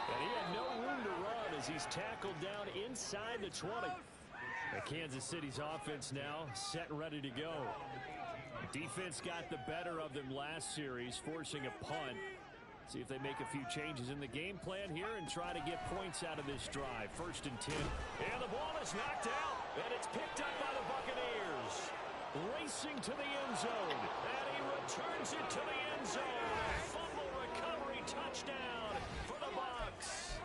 And he had no room to run as he's tackled down inside the 20. Kansas City's offense now set and ready to go. Defense got the better of them last series, forcing a punt. See if they make a few changes in the game plan here and try to get points out of this drive. 1st and 10. And the ball is knocked out, and it's picked up by the Buccaneers. Racing to the end zone, and he returns it to the end zone. Fumble recovery touchdown for the Bucs.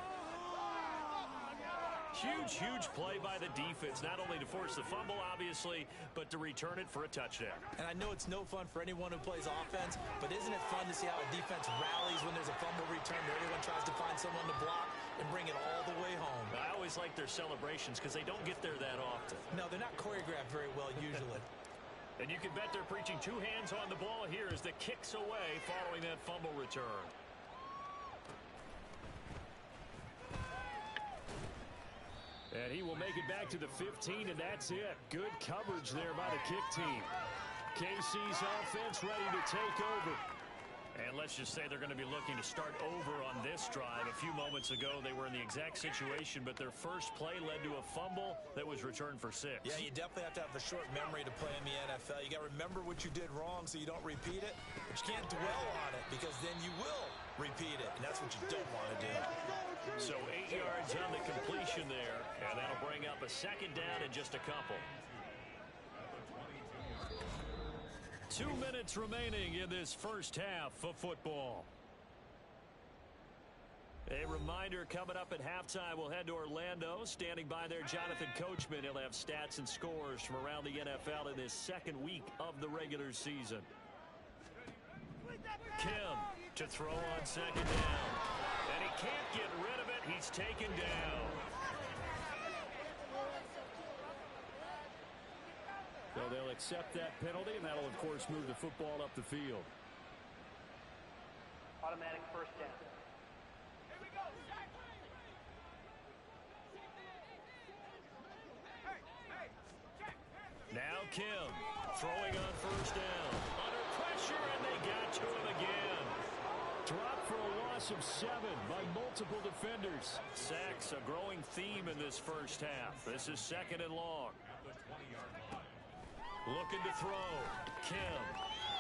Huge play by the defense, not only to force the fumble, obviously, but to return it for a touchdown. And I know it's no fun for anyone who plays offense, but isn't it fun to see how a defense rallies when there's a fumble return where everyone tries to find someone to block? and bring it all the way home. I always like their celebrations because they don't get there that often. No, they're not choreographed very well usually. And you can bet they're preaching two hands on the ball here as the kick's away following that fumble return. And he will make it back to the 15, and that's it. Good coverage there by the kick team. KC's offense ready to take over. And let's just say they're going to be looking to start over on this drive. A few moments ago, they were in the exact situation, but their first play led to a fumble that was returned for 6. Yeah, you definitely have to have a short memory to play in the NFL. You got to remember what you did wrong so you don't repeat it. But you can't dwell on it because then you will repeat it, and that's what you don't want to do. So 8 yards on the completion there, and that'll bring up a second down in just a couple. 2 minutes remaining in this first half of football. A reminder, coming up at halftime, we'll head to Orlando. Standing by there, Jonathan Coachman. He'll have stats and scores from around the NFL in this second week of the regular season. Kim to throw on second down. And he can't get rid of it. He's taken down. So they'll accept that penalty, and that'll, of course, move the football up the field. Automatic first down. Now Kim throwing on first down. Under pressure, and they got to him again. Dropped for a loss of 7 by multiple defenders. Sacks, a growing theme in this first half. This is second and long. Looking to throw. Kim.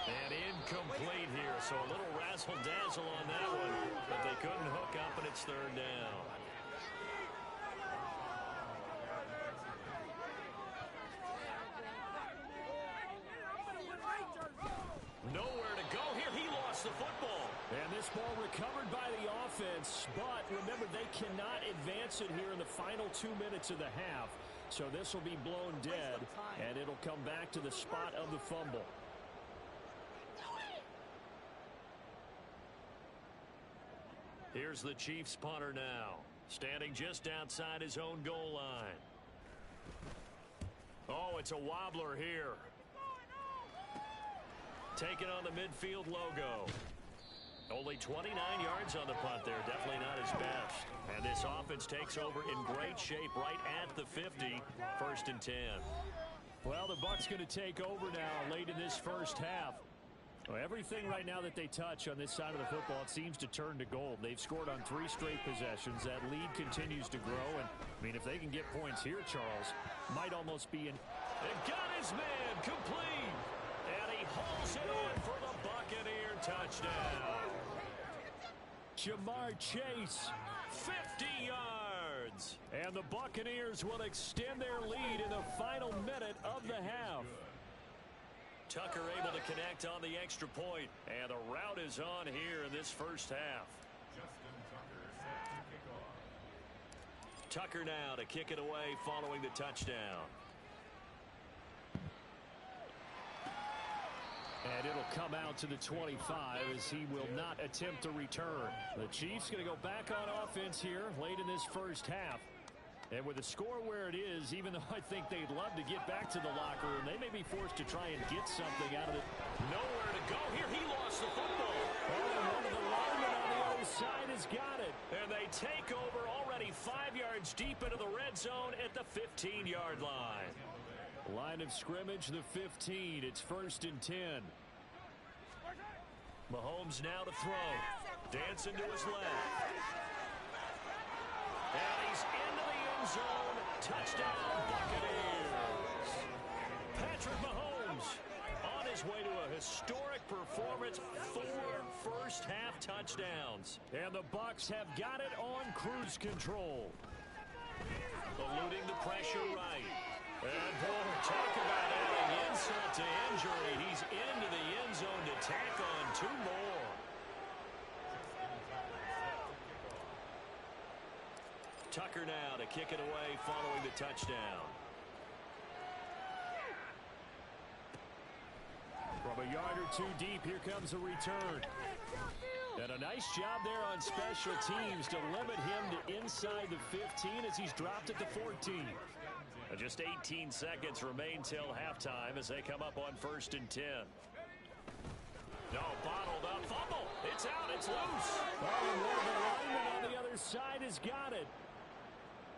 And incomplete here. So a little razzle-dazzle on that one. But they couldn't hook up, and it's third down. Nowhere to go here. He lost the football. And this ball recovered by the offense. But remember, they cannot advance it here in the final 2 minutes of the half. So this will be blown dead, and it'll come back to the spot of the fumble. Here's the Chiefs punter now, standing just outside his own goal line. Oh, it's a wobbler here. Taking on the midfield logo. Only 29 yards on the punt there. Definitely not his best. And this offense takes over in great shape right at the 50. First and 10. Well, the Bucs going to take over now late in this first half. Well, everything right now that they touch on this side of the football, it seems to turn to gold. They've scored on 3 straight possessions. That lead continues to grow. And, I mean, if they can get points here, Charles, might almost be an... And got his man complete. And he hauls it on for the Buccaneer touchdown. Jamar Chase, 50 yards. and the Buccaneers will extend their lead in the final minute of the half. Tucker able to connect on the extra point, and the route is on here in this first half. Tucker now to kick it away following the touchdown. And it'll come out to the 25 as he will not attempt to return. The Chiefs going to go back on offense here late in this first half. And with the score where it is, even though I think they'd love to get back to the locker room, they may be forced to try and get something out of it. Nowhere to go here. He lost the football. Oh, and one of the linemen on the other side has got it. And they take over already 5 yards deep into the red zone at the 15-yard line. Line of scrimmage, the 15. It's 1st and 10. Mahomes now to throw. Dancing to his left. And he's into the end zone. Touchdown, Buccaneers. Patrick Mahomes on his way to a historic performance. 4 first-half touchdowns. And the Bucs have got it on cruise control. Eluding the pressure right. And boy, talk about adding insult to injury. He's into the end zone to tack on 2 more. Tucker now to kick it away following the touchdown. From a yard or 2 deep, here comes a return. And a nice job there on special teams to limit him to inside the 15 as he's dropped it to 14. Just 18 seconds remain till halftime as they come up on 1st and 10. No, bottled up, fumble. It's out, it's loose. Well, and one of the linemen on the other side has got it.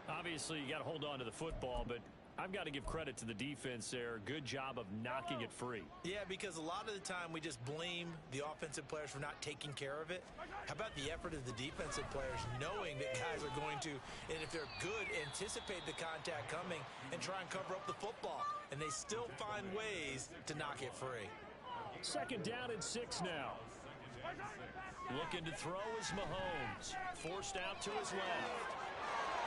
Obviously, you got to hold on to the football, but I've got to give credit to the defense there. Good job of knocking it free. Yeah, because a lot of the time we just blame the offensive players for not taking care of it. How about the effort of the defensive players knowing that guys are going to, and if they're good, anticipate the contact coming and try and cover up the football. And they still find ways to knock it free. 2nd down and 6 now. Looking to throw is Mahomes. Forced out to his left.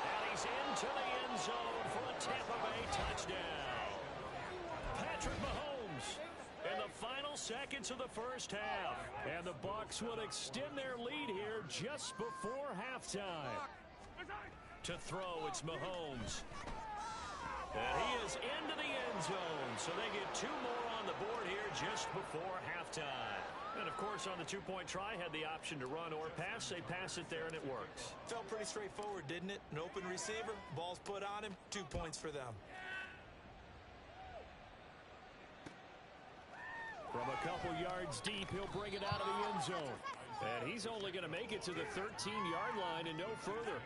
And he's into the end zone for a Tampa Bay touchdown. Patrick Mahomes in the final seconds of the first half. And the Bucs will extend their lead here just before halftime. To throw, it's Mahomes. And he is into the end zone, so they get 2 more on the board here just before halftime. And, of course, on the 2-point try, had the option to run or pass. They pass it there, and it works. Felt pretty straightforward, didn't it? An open receiver, ball's put on him, 2 points for them. From a couple yards deep, he'll bring it out of the end zone. And he's only going to make it to the 13-yard line and no further.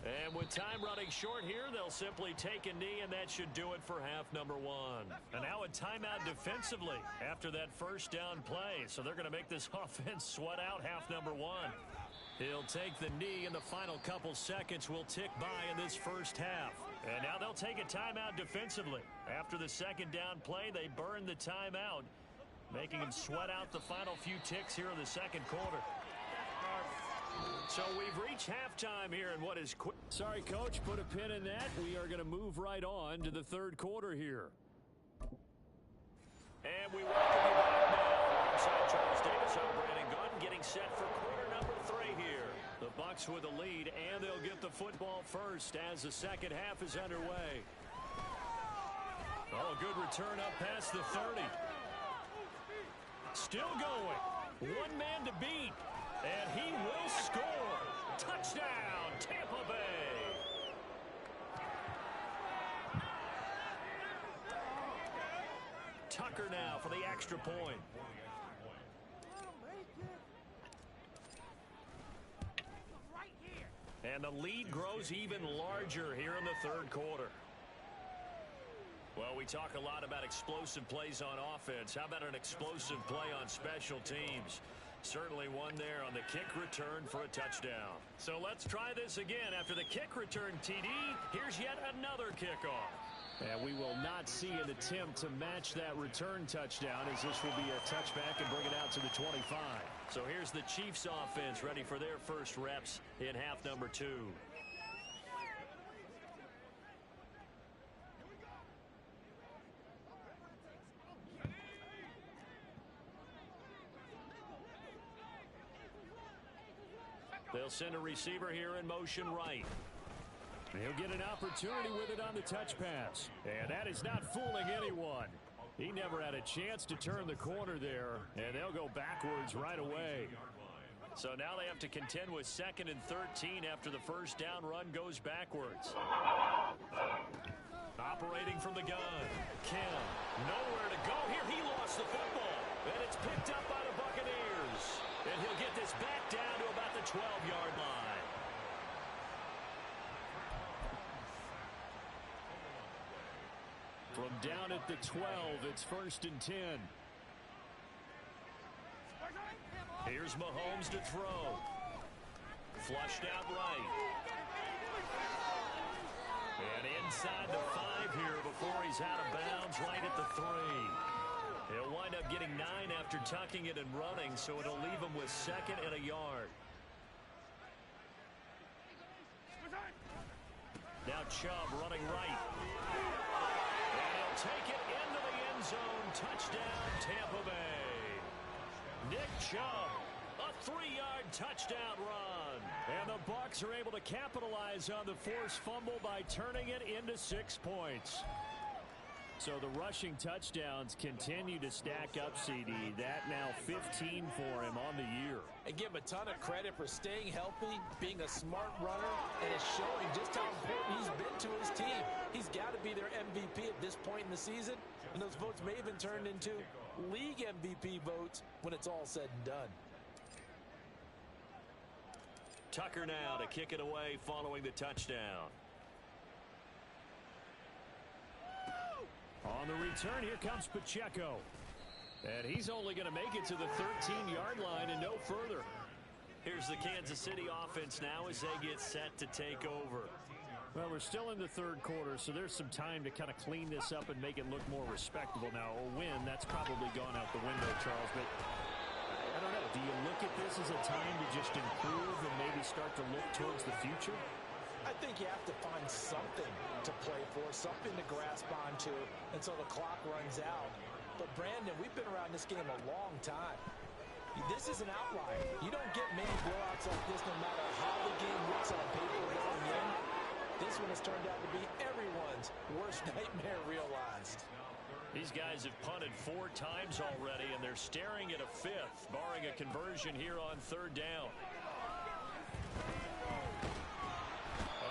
And with time running short here, they'll simply take a knee, and that should do it for half number 1. And now a timeout defensively after that first down play. So they're going to make this offense sweat out half number 1. He'll take the knee, and the final couple seconds will tick by in this first half. And now they'll take a timeout defensively. After the 2nd down play, they burn the timeout, making them sweat out the final few ticks here in the 2nd quarter. So we've reached halftime here in what is quick. Sorry, Coach, put a pin in that. We are going to move right on to the 3rd quarter here. And we welcome you back now. Alongside Charles Davis, I'm Brandon Gunn, getting set for quarter number 3 here. The Bucs with the lead, and they'll get the football first as the 2nd half is underway. Oh, a good return up past the 30. Still going. 1 man to beat. And he will score. Touchdown, Tampa Bay. Tucker now for the extra point. And the lead grows even larger here in the 3rd quarter. Well, we talk a lot about explosive plays on offense. How about an explosive play on special teams? Certainly one there on the kick return for a touchdown. So let's try this again. After the kick return TD, here's yet another kickoff. And we will not see an attempt to match that return touchdown, as this will be a touchback and bring it out to the 25. So here's the Chiefs offense ready for their first reps in half number 2. They'll send a receiver here in motion right. He'll get an opportunity with it on the touch pass. And that is not fooling anyone. He never had a chance to turn the corner there, and they'll go backwards right away. So now they have to contend with 2nd and 13 after the first down run goes backwards. Operating from the gun. Kim, nowhere to go here. He lost the football, and it's picked up by the Buccaneers. And he'll get this back down to about the 12-yard line. From down at the 12, it's 1st and 10. Here's Mahomes to throw. Flushed out right. And inside the 5 here before he's out of bounds right at the 3. He'll wind up getting 9 after tucking it and running, so it'll leave him with 2nd and a yard. Now Chubb running right. And he'll take it into the end zone. Touchdown, Tampa Bay. Nick Chubb, a 3-yard touchdown run. And the Bucs are able to capitalize on the forced fumble by turning it into 6 points. So the rushing touchdowns continue to stack up, CD. That now 15 for him on the year. And give him a ton of credit for staying healthy, being a smart runner, and it's showing just how important he's been to his team. He's got to be their MVP at this point in the season, and those votes may even turn into league MVP votes when it's all said and done. Tucker now to kick it away following the touchdown. On the return, here comes Pacheco. And he's only going to make it to the 13-yard line and no further. Here's the Kansas City offense now as they get set to take over. Well, we're still in the third quarter, so there's some time to kind of clean this up and make it look more respectable. Now, a win, that's probably gone out the window, Charles, but I don't know. Do you look at this as a time to just improve and maybe start to look towards the future? I think you have to find something to play for, something to grasp onto until the clock runs out. But, Brandon, we've been around this game a long time. This is an outlier. You don't get many blowouts like this no matter how the game looks on paper going in. This one has turned out to be everyone's worst nightmare realized. These guys have punted 4 times already, and they're staring at a 5th, barring a conversion here on 3rd down.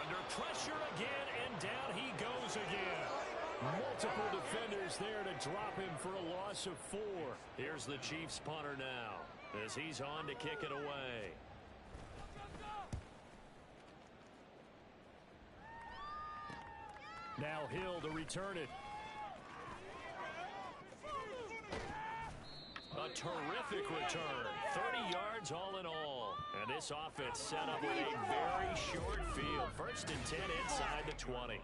Under pressure again, and down he goes again. Multiple defenders there to drop him for a loss of 4. Here's the Chiefs punter now as he's on to kick it away. Now Hill to return it. A terrific return. 30 yards all in all. And this offense set up with a very short field. 1st and 10 inside the 20.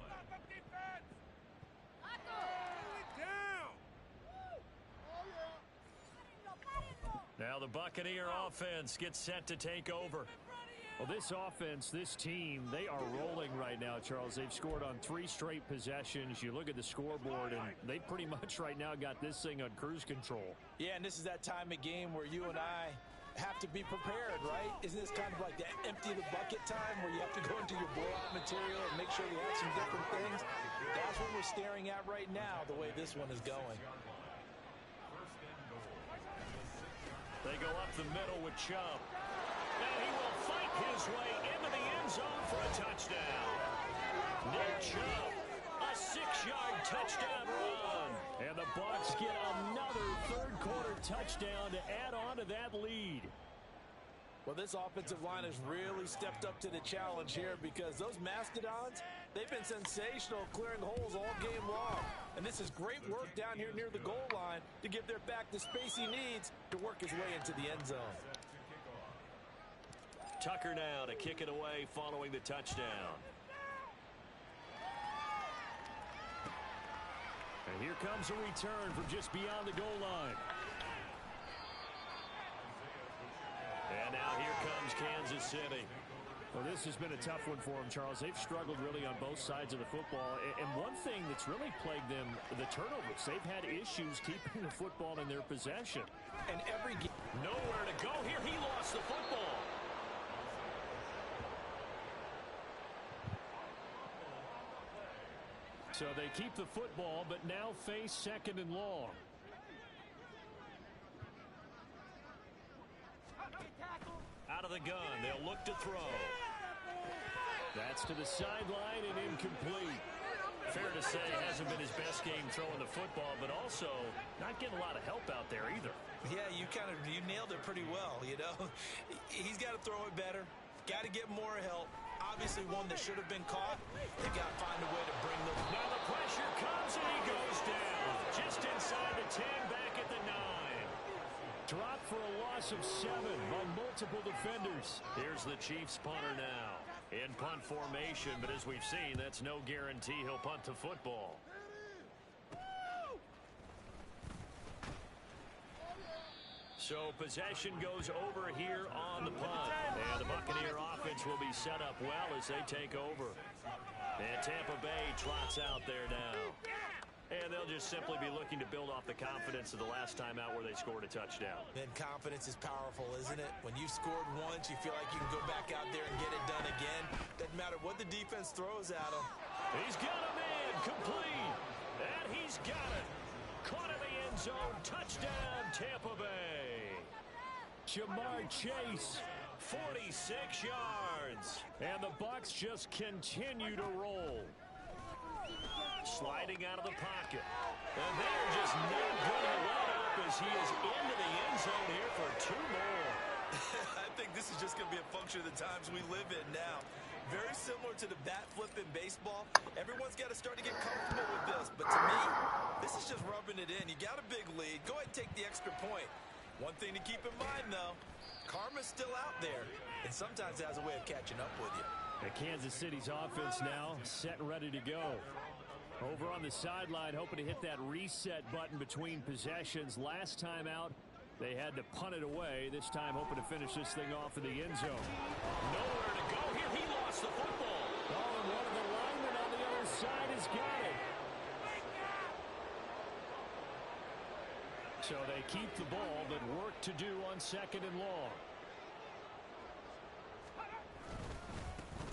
Now the Buccaneer offense gets set to take over. Well, this offense, this team, they are rolling right now, Charles. They've scored on 3 straight possessions. You look at the scoreboard, and they pretty much right now got this thing on cruise control. Yeah, and this is that time of game where you and I have to be prepared, right? Isn't this kind of like that empty the bucket time where you have to go into your blowout material and make sure you have some different things? That's what we're staring at right now, the way this one is going. They go up the middle with Chubb. And he will fight his way into the end zone for a touchdown. Nick Chubb, a 6-yard touchdown run. And the Bucs get another third-quarter touchdown to add on to that lead. Well, this offensive line has really stepped up to the challenge here because those Mastodons, they've been sensational clearing holes all game long. And this is great work down here near the goal line to give their back the space he needs to work his way into the end zone. Tucker now to kick it away following the touchdown. And here comes a return from just beyond the goal line. And now here comes Kansas City. Well, this has been a tough one for them, Charles. They've struggled really on both sides of the football. And one thing that's really plagued them, the turnovers. They've had issues keeping the football in their possession. And every game. Nowhere to go here. He lost the football. So they keep the football, but now face 2nd and long. Out of the gun. They'll look to throw. That's to the sideline and incomplete. Fair to say, hasn't been his best game throwing the football, but also not getting a lot of help out there either. Yeah, you nailed it pretty well, you know. He's got to throw it better. Got to get more help. Obviously one that should have been caught. They've got to find a way to bring them. Now the pressure comes and he goes down. Just inside the 10, back at the 9. Dropped for a loss of 7 by multiple defenders. Here's the Chiefs punter now. In punt formation, but as we've seen, that's no guarantee he'll punt the football. So possession goes over here on the punt. And the Buccaneer offense will be set up well as they take over. And Tampa Bay trots out there now. And they'll just simply be looking to build off the confidence of the last time out where they scored a touchdown. And confidence is powerful, isn't it? When you've scored once, you feel like you can go back out there and get it done again. Doesn't matter what the defense throws at them. He's got a man complete. And he's got it. Caught in the end zone. Touchdown, Tampa Bay. Jamar Chase, 46 yards. And the Bucs just continue to roll. Sliding out of the pocket. And they're just not going to let up as he is into the end zone here for 2 more. I think this is just going to be a function of the times we live in now. Very similar to the bat flip in baseball. Everyone's got to start to get comfortable with this. But to me, this is just rubbing it in. You got a big lead. Go ahead and take the extra point. One thing to keep in mind, though, karma's still out there. And sometimes it has a way of catching up with you. Kansas City's offense now set and ready to go. Over on the sideline, hoping to hit that reset button between possessions. Last time out, they had to punt it away. This time, hoping to finish this thing off in the end zone. Nowhere to go here. He lost the football. Oh, and one of the linemen on the other side has got it. So they keep the ball, but work to do on 2nd and long.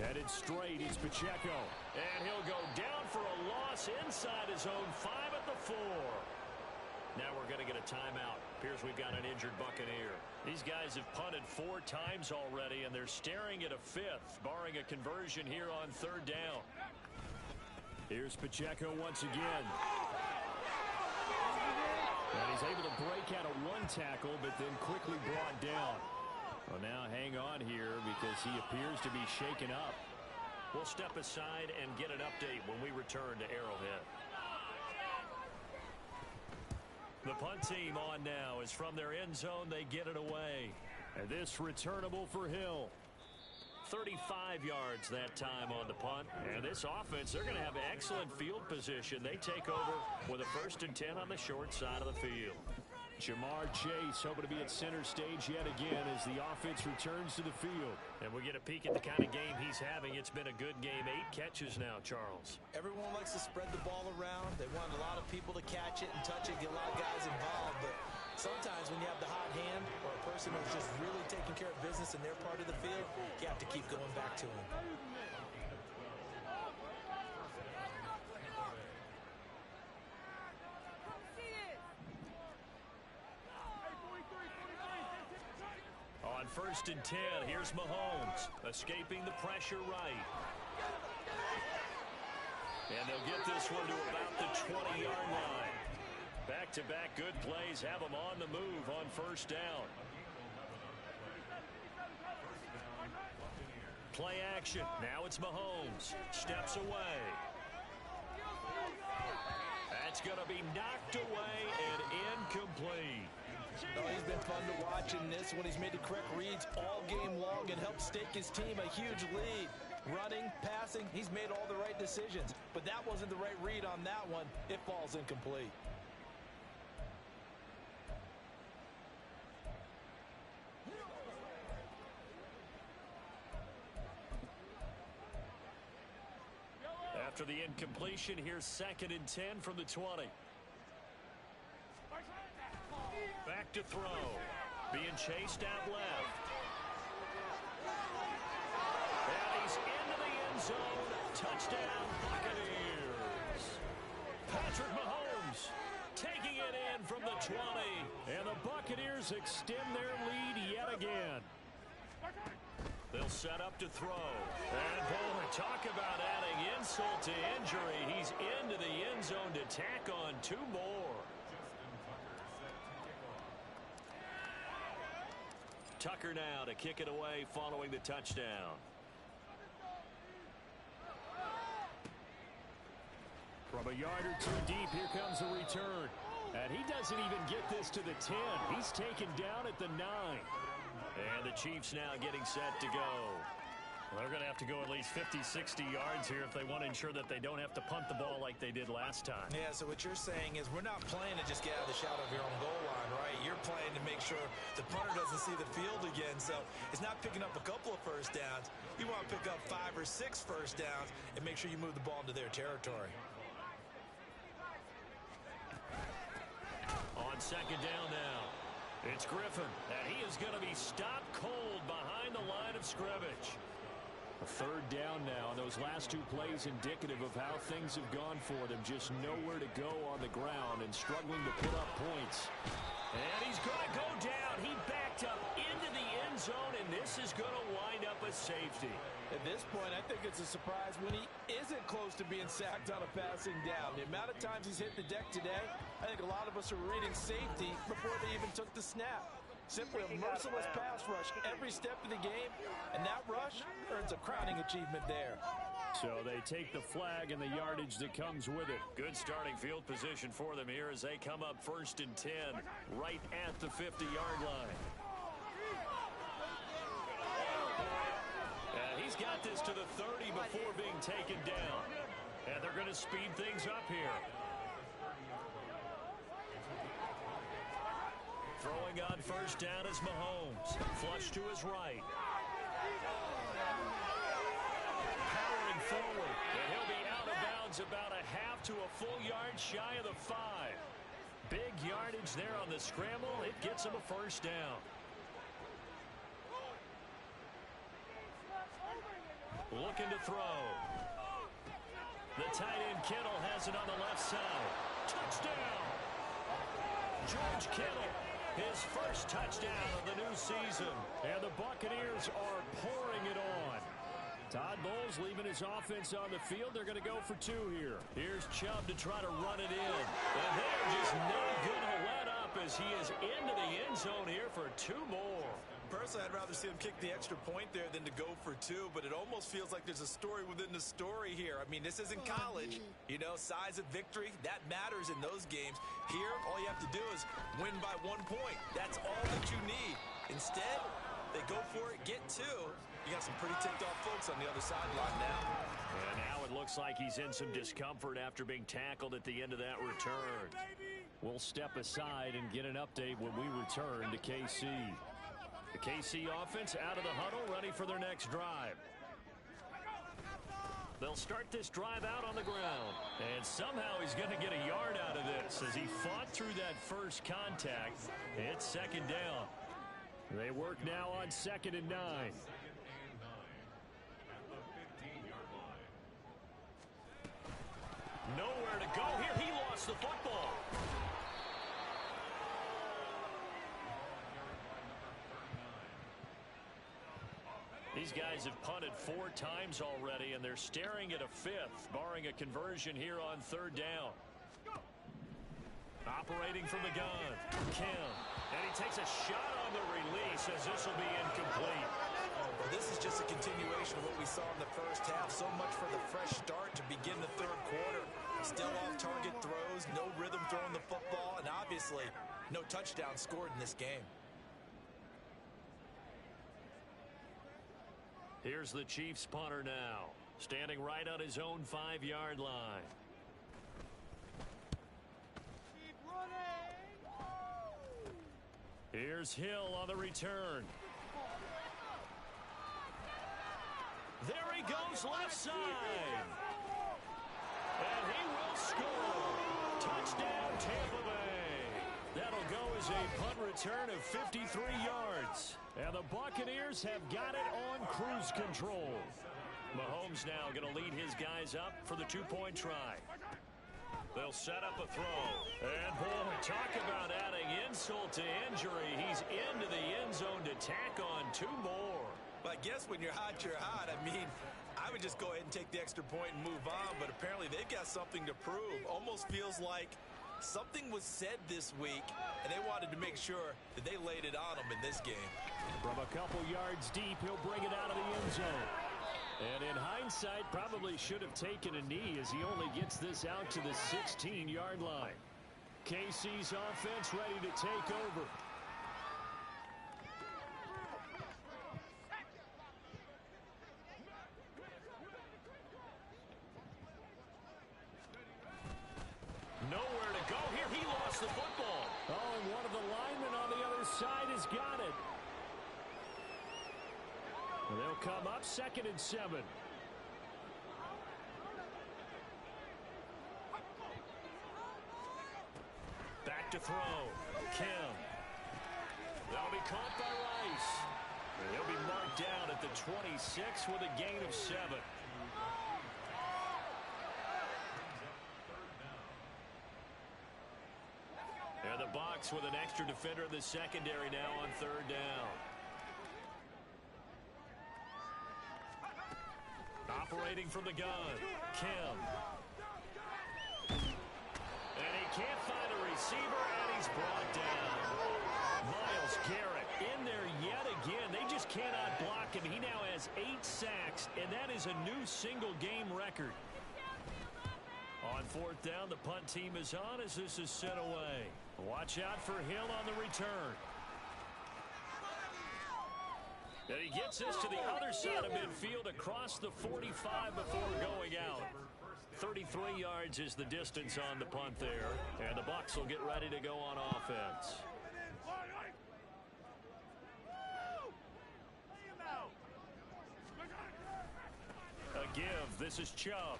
Headed straight, it's Pacheco. And he'll go down for a loss inside his own 5 at the 4. Now we're going to get a timeout. Appears we've got an injured Buccaneer. These guys have punted 4 times already, and they're staring at a 5th, barring a conversion here on 3rd down. Here's Pacheco once again. And he's able to break out of 1 tackle, but then quickly brought down. Well, now hang on here because he appears to be shaken up. We'll step aside and get an update when we return to Arrowhead. The punt team on now is from their end zone. They get it away. And this returnable for Hill. 35 yards that time on the punt. And this offense, they're going to have excellent field position. They take over with a 1st and 10 on the short side of the field. Jamar Chase hoping to be at center stage yet again as the offense returns to the field. And we get a peek at the kind of game he's having. It's been a good game. 8 catches now, Charles. Everyone likes to spread the ball around. They want a lot of people to catch it and touch it, get a lot of guys involved. But sometimes when you have the hot hand or a person who's just really taking care of business in their part of the field, you have to keep going back to them. On 1st and 10, here's Mahomes, escaping the pressure right. And they'll get this one to about the 20-yard line. Back-to-back good plays have them on the move on 1st down. Play action. Now it's Mahomes. Steps away. That's going to be knocked away and incomplete. Oh, he's been fun to watch in this when he's made the correct reads all game long and helped stake his team a huge lead. Running, passing, he's made all the right decisions. But that wasn't the right read on that one. It falls incomplete. After the incompletion, here's 2nd and 10 from the 20. Back to throw. Being chased out left. And he's into the end zone. Touchdown, Buccaneers. Patrick Mahomes taking it in from the 20. And the Buccaneers extend their lead yet again. They'll set up to throw. And boy, talk about adding insult to injury. He's into the end zone to tack on 2 more. Tucker now to kick it away following the touchdown. From a yard or 2 deep, here comes a return. And he doesn't even get this to the 10. He's taken down at the 9. And the Chiefs now getting set to go. Well, they're going to have to go at least 50, 60 yards here if they want to ensure that they don't have to punt the ball like they did last time. Yeah, so what you're saying is we're not playing to just get out of the shadow of your own goal line, right? You're playing to make sure the punter doesn't see the field again. So it's not picking up a couple of first downs. You want to pick up 5 or 6 first downs and make sure you move the ball into their territory. On 2nd down now, it's Griffin, and he is going to be stopped cold behind the line of scrimmage. A third down now, and those last two plays indicative of how things have gone for them. Just nowhere to go on the ground and struggling to put up points. And he's going to go down. He backed up into the end zone, and this is going to wind up a safety. At this point, I think it's a surprise when he isn't close to being sacked on a passing down. The amount of times he's hit the deck today, I think a lot of us are reading safety before they even took the snap. Simply a merciless pass rush every step of the game, and that rush earns a crowning achievement there. So they take the flag and the yardage that comes with it. Good starting field position for them here as they come up 1st and 10, right at the 50-yard line. He's got this to the 30 before being taken down. And they're going to speed things up here. Throwing on 1st down is Mahomes. Flush to his right. Powering forward. And he'll be out of bounds about a half to a full yard shy of the 5. Big yardage there on the scramble. It gets him a 1st down. Looking to throw. The tight end Kittle has it on the left side. Touchdown! George Kittle, his first touchdown of the new season. And the Buccaneers are pouring it on. Todd Bowles leaving his offense on the field. They're going to go for 2 here. Here's Chubb to try to run it in. And they're just not going to let up as he is into the end zone here for 2 more. Personally, I'd rather see him kick the extra point there than to go for 2, but it almost feels like there's a story within the story here. I mean, this isn't college. You know, size of victory, that matters in those games. Here, all you have to do is win by 1 point. That's all that you need. Instead, they go for it, get 2. You got some pretty ticked off folks on the other sideline now. And now it looks like he's in some discomfort after being tackled at the end of that return. We'll step aside and get an update when we return to KC. The KC offense out of the huddle, ready for their next drive. They'll start this drive out on the ground. And somehow he's going to get a yard out of this as he fought through that first contact. It's 2nd down. They work now on 2nd and 9. Nowhere to go here. He lost the football. These guys have punted 4 times already, and they're staring at a 5th, barring a conversion here on 3rd down. Operating from the gun, Kim. And he takes a shot on the release as this will be incomplete. Well, this is just a continuation of what we saw in the first half. So much for the fresh start to begin the 3rd quarter. Still off-target throws, no rhythm throwing the football, and obviously no touchdown scored in this game. Here's the Chiefs punter now, standing right on his own 5-yard line. Keep running. Here's Hill on the return. There he goes left side. And he will score. Touchdown, Tampa Bay. That'll go as a punt return of 53 yards. And the Buccaneers have got it on cruise control. Mahomes now going to lead his guys up for the 2-point try. They'll set up a throw. And boy, talk about adding insult to injury. He's into the end zone to tack on 2 more. But I guess when you're hot, you're hot. I mean, I would just go ahead and take the extra point and move on, but apparently they've got something to prove. Almost feels like something was said this week, and they wanted to make sure that they laid it on them in this game. From a couple yards deep, he'll bring it out of the end zone. And in hindsight, probably should have taken a knee as he only gets this out to the 16-yard line. KC's offense ready to take over. Nowhere to go here. He lost the football. Oh, and one of the linemen on the other side has got it. And they'll come up 2nd and 7. Back to throw. Kim. That'll be caught by Rice. And he'll be marked down at the 26 with a gain of 7. And the box with an extra defender in the secondary now on 3rd down. Operating from the gun, Kim. And he can't find a receiver, and he's brought down. Myles Garrett in there yet again. They just cannot block him. He now has 8 sacks, and that is a new single-game record. On 4th down, the punt team is on as this is sent away. Watch out for Hill on the return. And he gets this to the other side of midfield across the 45 before going out. 33 yards is the distance on the punt there. And the Bucs will get ready to go on offense. A give. This is Chubb.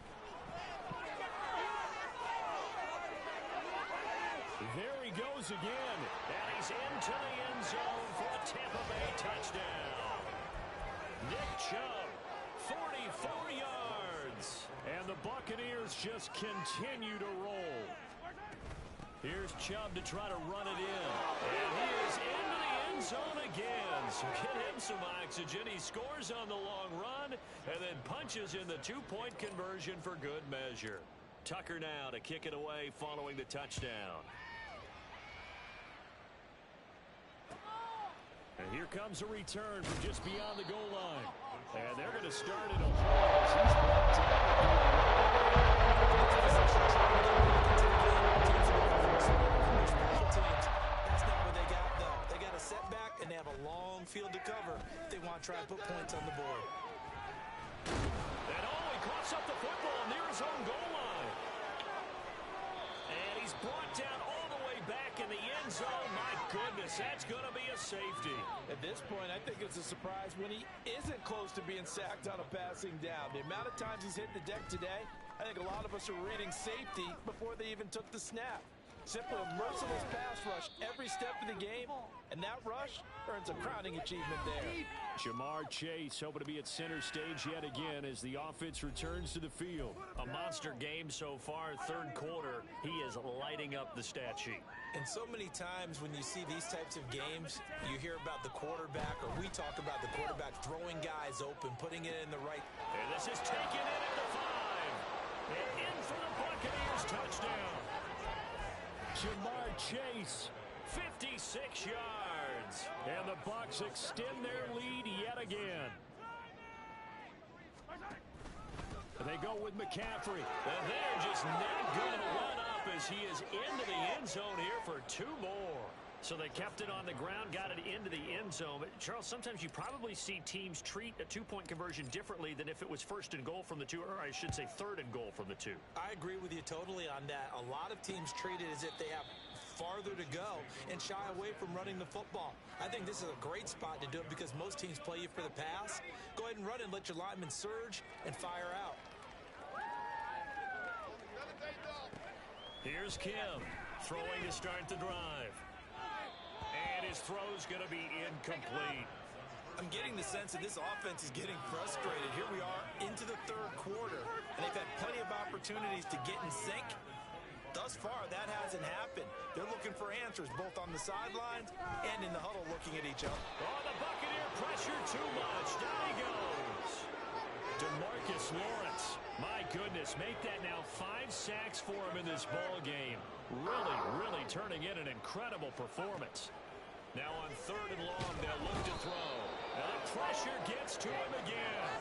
There he goes again. And he's into the end zone for a Tampa Bay touchdown. Nick Chubb, 44 yards. And the Buccaneers just continue to roll. Here's Chubb to try to run it in. And he is into the end zone again. So get him some oxygen. He scores on the long run and then punches in the 2-point conversion for good measure. Tucker now to kick it away following the touchdown. And here comes a return from just beyond the goal line. And they're going to start it on pause. He's brought That's not what they got, though. They got a setback, and they have a long field to cover if they want to try to put points on the board. And he coughs up the football near his own goal line. And he's brought down all the way back in the end zone. My goodness, that's going to be a safety. At this point, I think it's a surprise when he isn't close to being sacked on a passing down. The amount of times he's hit the deck today, I think a lot of us are reading safety before they even took the snap. Simply a merciless pass rush every step of the game, and that rush earns a crowning achievement there. Jamar Chase hoping to be at center stage yet again as the offense returns to the field. A monster game so far, 3rd quarter. He is lighting up the stat sheet. And so many times when you see these types of games, you hear about the quarterback, or we talk about the quarterback throwing guys open, putting it in the right. And this is taken in at the 5. And in for the Buccaneers touchdown. Jamar Chase, 56 yards. And the Bucs extend their lead yet again. And they go with McCaffrey. And they're just not going to run up as he is into the end zone here for 2 more. So they kept it on the ground, got it into the end zone. But Charles, sometimes you probably see teams treat a 2-point conversion differently than if it was 1st and goal from the 2, or I should say 3rd and goal from the 2. I agree with you totally on that. A lot of teams treat it as if they have farther to go and shy away from running the football. I think this is a great spot to do it because most teams play you for the pass. Go ahead and run and let your linemen surge and fire out. Here's Kim throwing to start the drive. And his throw's going to be incomplete. I'm getting the sense that this offense is getting frustrated. Here we are into the 3rd quarter, and they've had plenty of opportunities to get in sync. Thus far, that hasn't happened. They're looking for answers both on the sidelines and in the huddle looking at each other. Oh, the Buccaneer pressure too much. Down he goes. DeMarcus Lawrence. My goodness, make that now 5 sacks for him in this ball game. Really turning in an incredible performance. Now on 3rd and long, they'll look to throw. And the pressure gets to him again.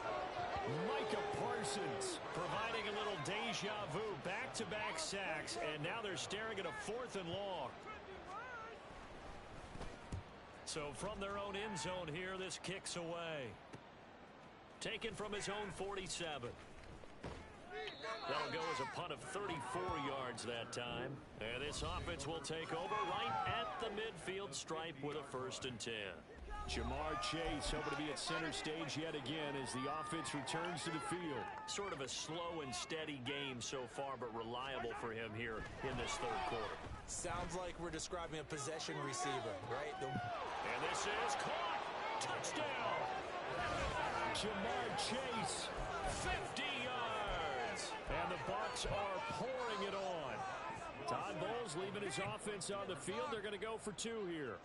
Micah Parsons providing a little deja vu. Back-to-back sacks, and now they're staring at a 4th and long. So from their own end zone here, this kicks away. Taken from his own 47. That'll go as a punt of 34 yards that time. And this offense will take over right at the midfield stripe with a 1st and 10. Jamar Chase hoping to be at center stage yet again as the offense returns to the field. Sort of a slow and steady game so far, but reliable for him here in this 3rd quarter. Sounds like we're describing a possession receiver, right? And this is caught. Touchdown! Jamar Chase, 50 yards. And the Bucs are pouring it on. Todd Bowles leaving his offense on the field. They're going to go for 2 here.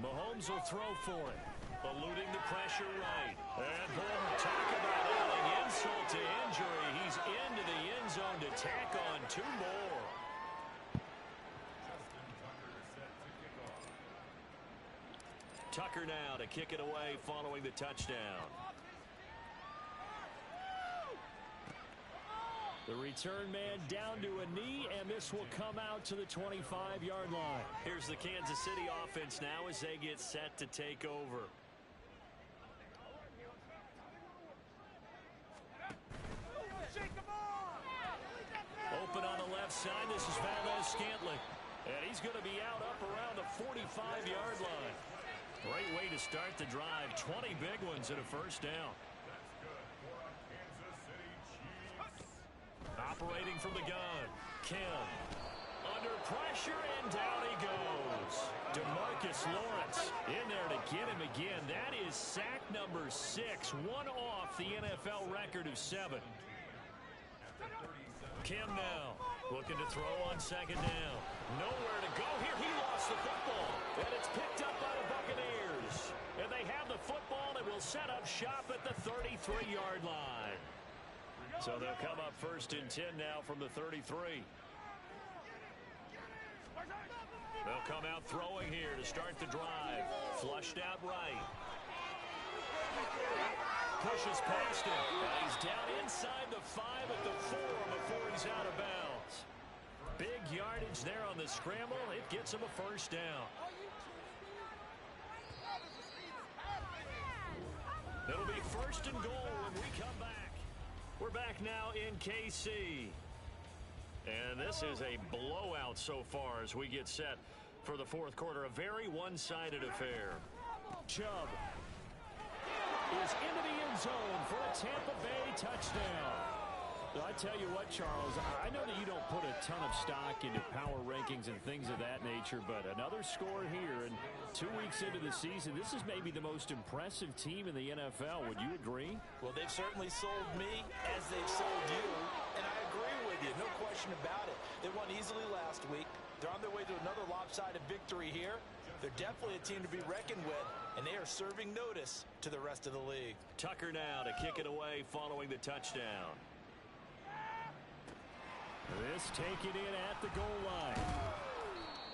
Mahomes will throw for it. Eluding the pressure right. And boom, talk about adding insult to injury. He's into the end zone to tack on 2 more. Tucker now to kick it away following the touchdown. The return man down to a knee, and this will come out to the 25-yard line. Here's the Kansas City offense now as they get set to take over. Open on the left side. This is Valdes-Scantling. And he's going to be out up around the 45-yard line. Great way to start the drive. 20 big ones and a first down. Operating from the gun. Kim. Under pressure, and down he goes. DeMarcus Lawrence in there to get him again. That is sack number 6. One off the NFL record of 7. Kim now looking to throw on second down. Nowhere to go here. He lost the football. And it's picked up by the Buccaneers. And they have the football and will set up shop at the 33-yard line. So they'll come up first and 10 now from the 33. They'll come out throwing here to start the drive. Flushed out right. Pushes past him. And he's down inside the 5 at the 4 before he's out of bounds. Big yardage there on the scramble. It gets him a first down. It'll be first and goal when we come back. We're back now in KC. And this is a blowout so far as we get set for the 4th quarter. A very one-sided affair. Chubb is into the end zone for a Tampa Bay touchdown. I tell you what, Charles, I know that you don't put a ton of stock into power rankings and things of that nature, but another score here, and 2 weeks into the season, this is maybe the most impressive team in the NFL. Would you agree? Well, they've certainly sold me as they've sold you, and I agree with you, no question about it. They won easily last week. They're on their way to another lopsided victory here. They're definitely a team to be reckoned with, and they are serving notice to the rest of the league. Tucker now to kick it away following the touchdown. This taken in at the goal line.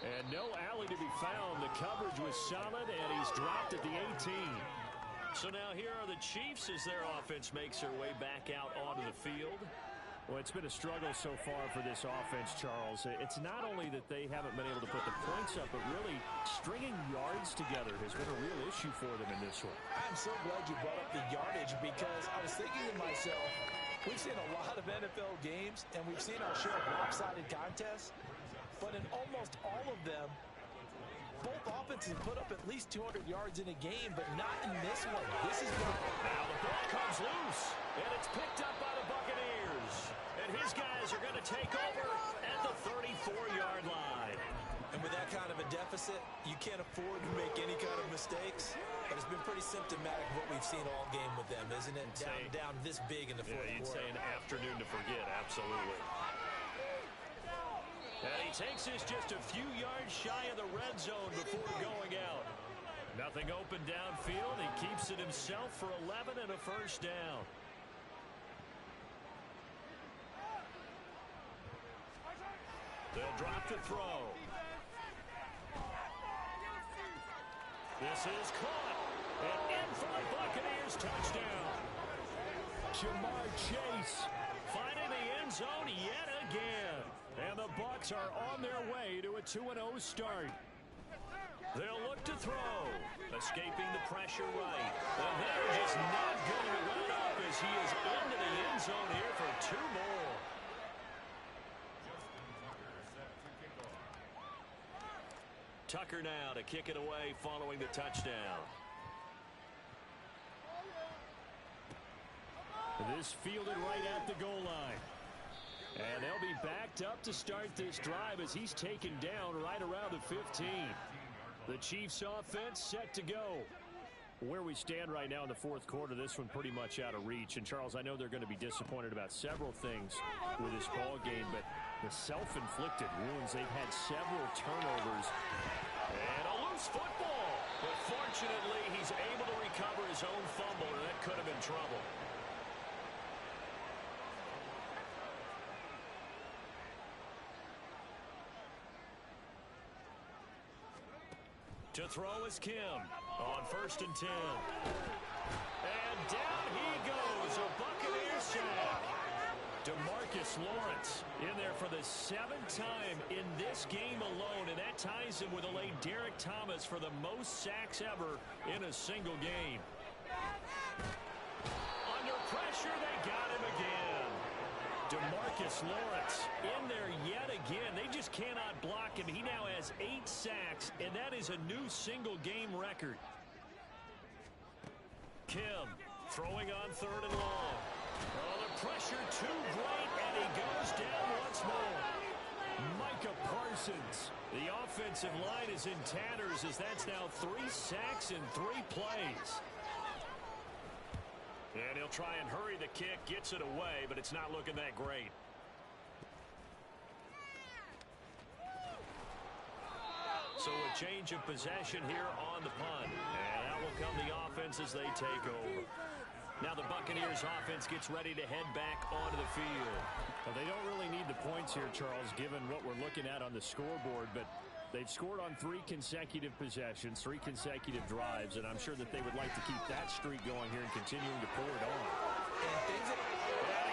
And no alley to be found. The coverage was solid, and he's dropped at the 18. So now here are the Chiefs as their offense makes their way back out onto the field. Well, it's been a struggle so far for this offense, Charles. It's not only that they haven't been able to put the points up, but really stringing yards together has been a real issue for them in this one. I'm so glad you brought up the yardage because I was thinking to myself, we've seen a lot of NFL games, and we've seen our share of lopsided contests, but in almost all of them, both offenses put up at least 200 yards in a game, but not in this one. This is going to... Now the ball comes loose, and it's picked up by the Buccaneers. And his guys are going to take over at the 34-yard line. And with that kind of a deficit, you can't afford to make any kind of mistakes. But it's been pretty symptomatic of what we've seen all game with them, isn't it? Down this big in the fourth quarter. You'd say an afternoon to forget, absolutely. And he takes us just a few yards shy of the red zone before going out. Nothing open downfield. He keeps it himself for 11 and a first down. They'll drop the throw. This is caught. And in for the Buccaneers touchdown. Jamar Chase finding the end zone yet again. And the Bucs are on their way to a 2-0 start. They'll look to throw. Escaping the pressure right. And they're just not going to let up as he is into the end zone here for 2 more. Tucker now to kick it away following the touchdown. This fielded right at the goal line. And they'll be backed up to start this drive as he's taken down right around the 15. The Chiefs offense set to go. Where we stand right now in the fourth quarter, this one pretty much out of reach. And, Charles, I know they're going to be disappointed about several things with this ball game, but the self-inflicted wounds, they've had several turnovers. And a loose football. But fortunately, he's able to recover his own fumble, and that could have been trouble. To throw is Kim on 1st and 10. And down he goes. A Buccaneer sack. DeMarcus Lawrence in there for the 7th time in this game alone, and that ties him with a late Derek Thomas for the most sacks ever in a single game. Under pressure, they got him again. DeMarcus Lawrence in there yet again. They just cannot block him. He now has 8 sacks, and that is a new single-game record. Kim throwing on 3rd and long. Oh, the pressure too great, and he goes down once more. Micah Parsons. The offensive line is in tatters as that's now 3 sacks in 3 plays. And he'll try and hurry the kick, gets it away, but it's not looking that great. So a change of possession here on the punt. And that will come the offense as they take over. Now the Buccaneers offense gets ready to head back onto the field. Well, they don't really need the points here, Charles, given what we're looking at on the scoreboard, but they've scored on 3 consecutive possessions, 3 consecutive drives, and I'm sure that they would like to keep that streak going here and continuing to pour it on. And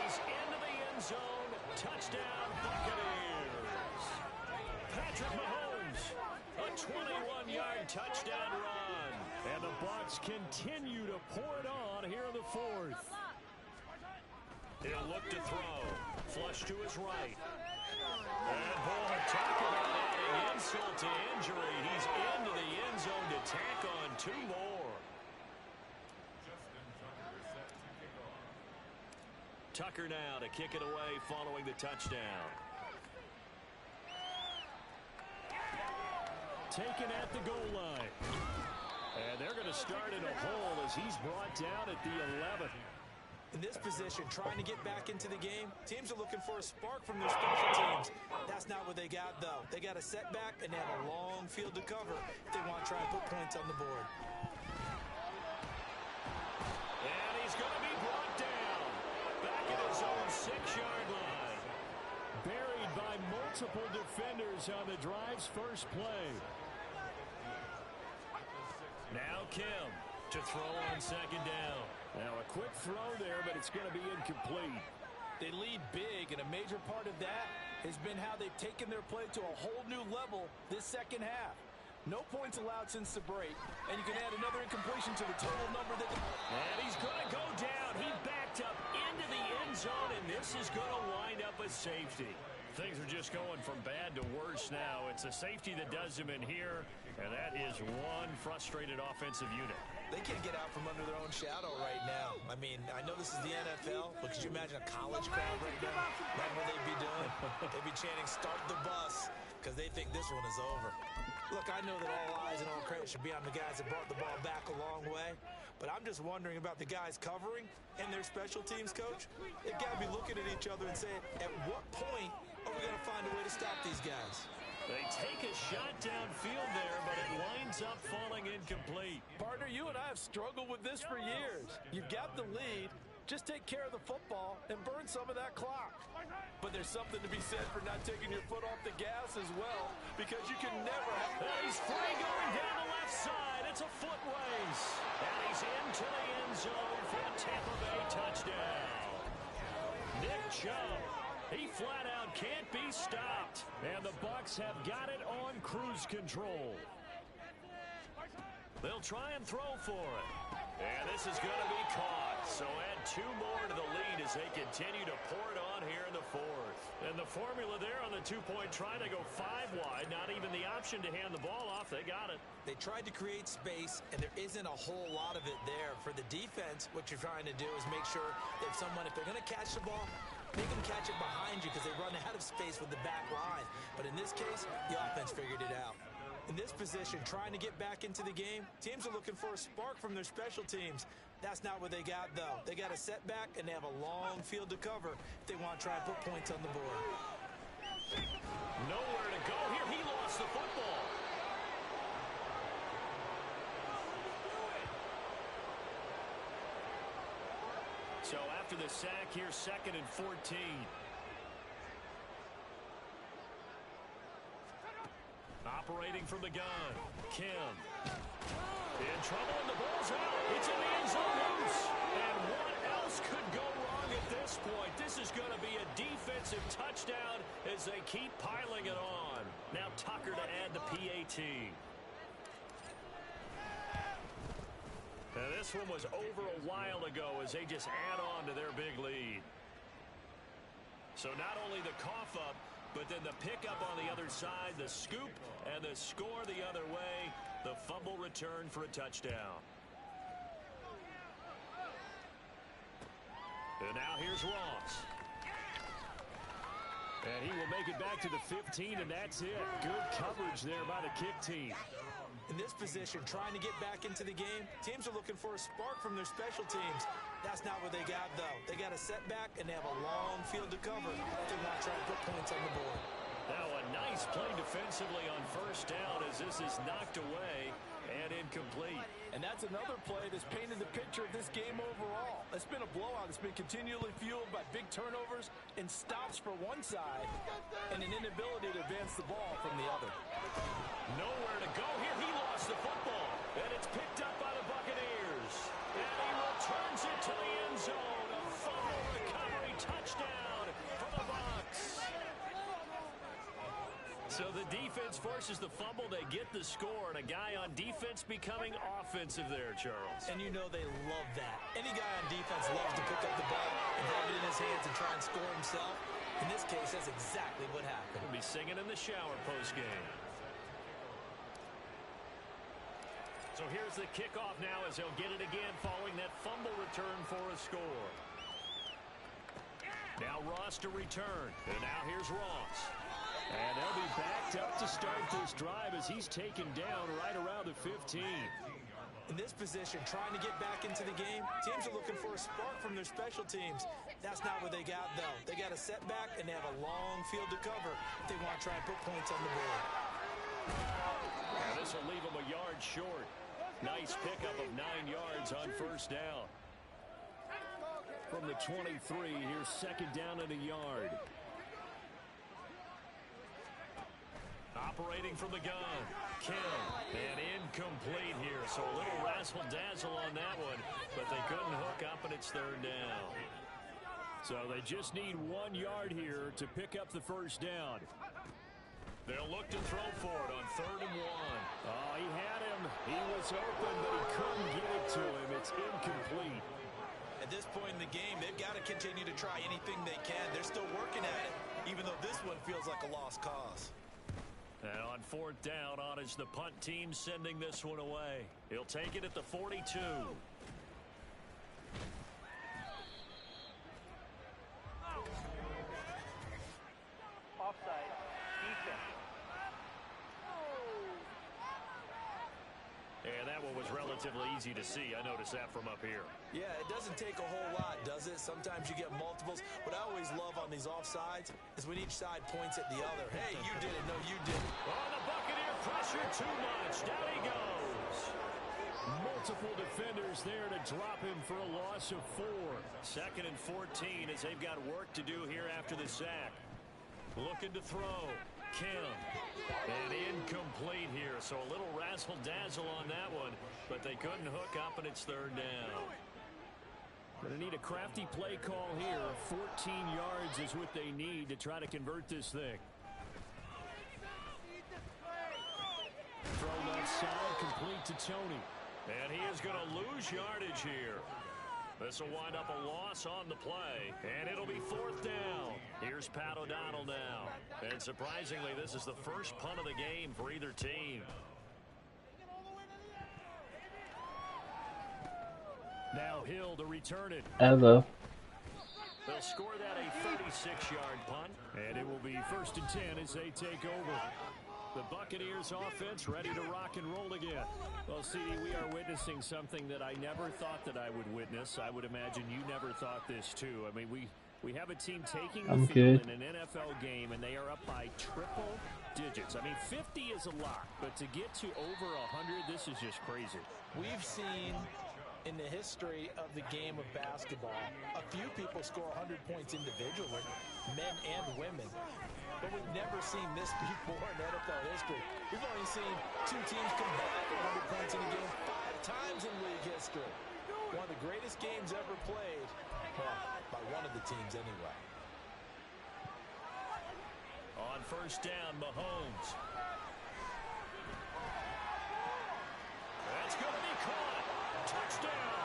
he's into the end zone. Touchdown, Buccaneers. Patrick Mahomes, a 21-yard touchdown run. And the Bucs continue to pour it on here in the 4th. He'll look to throw. Flush to his right. And boy, talk about adding insult to injury. He's into the end zone to tack on 2 more. Tucker now to kick it away following the touchdown. Taken at the goal line. And they're going to start in a hole as he's brought down at the 11th. In this position, trying to get back into the game, teams are looking for a spark from their special teams. That's not what they got, though. They got a setback, and they have a long field to cover if they want to try and put points on the board. And he's going to be brought down. Back at his own 6-yard line. Buried by multiple defenders on the drive's first play. Now Kim to throw on 2nd down. Now a quick throw there, but it's going to be incomplete. They lead big, and a major part of that has been how they've taken their play to a whole new level this second half. No points allowed since the break, and you can add another incompletion to the total number that... And he's going to go down. He backed up into the end zone, and this is going to wind up a safety. Things are just going from bad to worse now. It's a safety that does him in here, and that is one frustrated offensive unit. They can't get out from under their own shadow right now. I mean, I know this is the NFL, but could you imagine a college crowd right now? That's what they'd be doing. They'd be chanting, "Start the bus," because they think this one is over. Look, I know that all eyes and all credit should be on the guys that brought the ball back a long way, but I'm just wondering about the guys covering and their special teams coach. They've got to be looking at each other and saying, at what point are we going to find a way to stop these guys? They take a shot downfield there, but it winds up falling incomplete. Partner, you and I have struggled with this for years. You've got the lead. Just take care of the football and burn some of that clock. But there's something to be said for not taking your foot off the gas as well, because you can never have... He's free going down the left side. It's a foot race. And he's into the end zone for a Tampa Bay touchdown. Nick Chubb, he flat out can't be stopped. And the Bucs have got it on cruise control. They'll try and throw for it. And this is going to be caught. So add 2 more to the lead as they continue to pour it on here in the 4th. And the formula there on the 2-point try, they go 5 wide. Not even the option to hand the ball off. They got it. They tried to create space, and there isn't a whole lot of it there. For the defense, what you're trying to do is make sure that if they're going to catch the ball, make them catch it behind you because they run out of space with the back line. But in this case, the offense figured it out. In this position, trying to get back into the game, teams are looking for a spark from their special teams. That's not what they got, though. They got a setback, and they have a long field to cover if they want to try and put points on the board. Nowhere to go here. He lost the football. So after the sack here, 2nd and 14. Operating from the gun, Kim. In trouble, and the ball's out. It's in the end zone loose. And what else could go wrong at this point? This is going to be a defensive touchdown as they keep piling it on. Now Tucker to add the PAT. Now this one was over a while ago as they just add on to their big lead. So not only the cough up, but then the pickup on the other side, the scoop, and the score the other way. The fumble return for a touchdown. And now here's Ross. And he will make it back to the 15, and that's it. Good coverage there by the kick team. In this position, trying to get back into the game, teams are looking for a spark from their special teams. That's not what they got, though. They got a setback, and they have a long field to cover if they want to try and put points on the board. Now a nice play defensively on first down as this is knocked away and incomplete. And that's another play that's painted the picture of this game overall. It's been a blowout. It's been continually fueled by big turnovers and stops for one side and an inability to advance the ball from the other. Nowhere to go here. He lost the football. And it's picked up by the Buccaneers. And he returns it to the end zone. A fumble recovery touchdown for the Bucs. So the defense forces the fumble. They get the score. And a guy on defense becoming offensive there, Charles. And you know they love that. Any guy on defense loves to pick up the ball and have it in his hands and try and score himself. In this case, that's exactly what happened. He'll be singing in the shower post-game. So here's the kickoff now as they'll get it again following that fumble return for a score. Now Ross to return. And now here's Ross. And they'll be backed up to start this drive as he's taken down right around the 15. In this position, trying to get back into the game, teams are looking for a spark from their special teams. That's not what they got, though. They got a setback, and they have a long field to cover if they want to try and put points on the board. Now this will leave them a yard short. Nice pickup of 9 yards on first down. From the 23, here's 2nd down and a yard. Operating from the gun, Kim, and incomplete here. So a little razzle-dazzle on that one, but they couldn't hook up, and it's 3rd down. So they just need 1 yard here to pick up the first down. They'll look to throw for it on 3rd and 1. Oh, he had him. He was open, but he couldn't get it to him. It's incomplete. At this point in the game, they've got to continue to try anything they can. They're still working at it, even though this one feels like a lost cause. And on 4th down, on is the punt team sending this one away. He'll take it at the 42. Offside. Defense. And that one was relatively easy to see. I noticed that from up here. Yeah, it doesn't take a whole lot, does it? Sometimes you get multiples. What I always love on these offsides is when each side points at the other. Hey, you did it. No, you didn't. Oh, the Buccaneer pressure too much. Down he goes. Multiple defenders there to drop him for a loss of 4. 2nd and 14 as they've got work to do here after the sack. Looking to throw. Kim. And incomplete here. So a little razzle-dazzle on that one, but they couldn't hook up, and it's 3rd down. Going to need a crafty play call here. 14 yards is what they need to try to convert this thing. Throw left side, complete to Tony. And he is going to lose yardage here. This will wind up a loss on the play, and it'll be 4th down. Here's Pat O'Donnell now. And surprisingly, this is the first punt of the game for either team. Now Hill to return it. Hello. They'll score that a 36-yard punt. And it will be 1st and 10 as they take over. The Buccaneers offense ready to rock and roll again. Well, CD, we are witnessing something that I never thought that I would witness. I would imagine you never thought this too. I mean, we have a team taking the field in an NFL game, and they are up by triple digits. I mean, 50 is a lot, but to get to over 100, this is just crazy. We've seen in the history of the game of basketball a few people score 100 points individually, men and women. But we've never seen this before in NFL history. We've only seen two teams combine for 100 points in a game 5 times in league history. One of the greatest games ever played, well, by one of the teams anyway. On first down, Mahomes. That's going to be caught. Touchdown.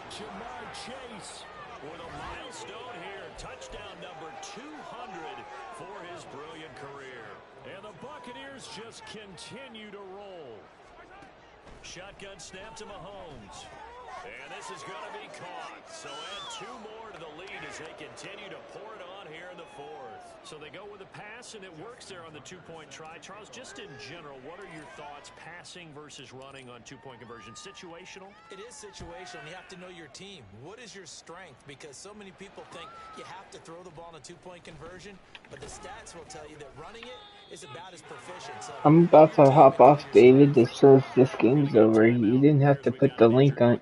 Jamar Chase with a milestone here. Touchdown number 200 for his brilliant career. And the Buccaneers just continue to roll. Shotgun snap to Mahomes. And this is going to be caught. So add 2 more to the lead as they continue to pour it on here in the 4th. So they go with a pass, and it works there on the 2-point try. Charles, just in general, what are your thoughts passing versus running on 2-point conversion? Situational? It is situational. You have to know your team. What is your strength? Because so many people think you have to throw the ball in a 2-point conversion, but the stats will tell you that running it is about as proficient. So I'm about to hop off, David. They says this game's over. You didn't have to put the link on.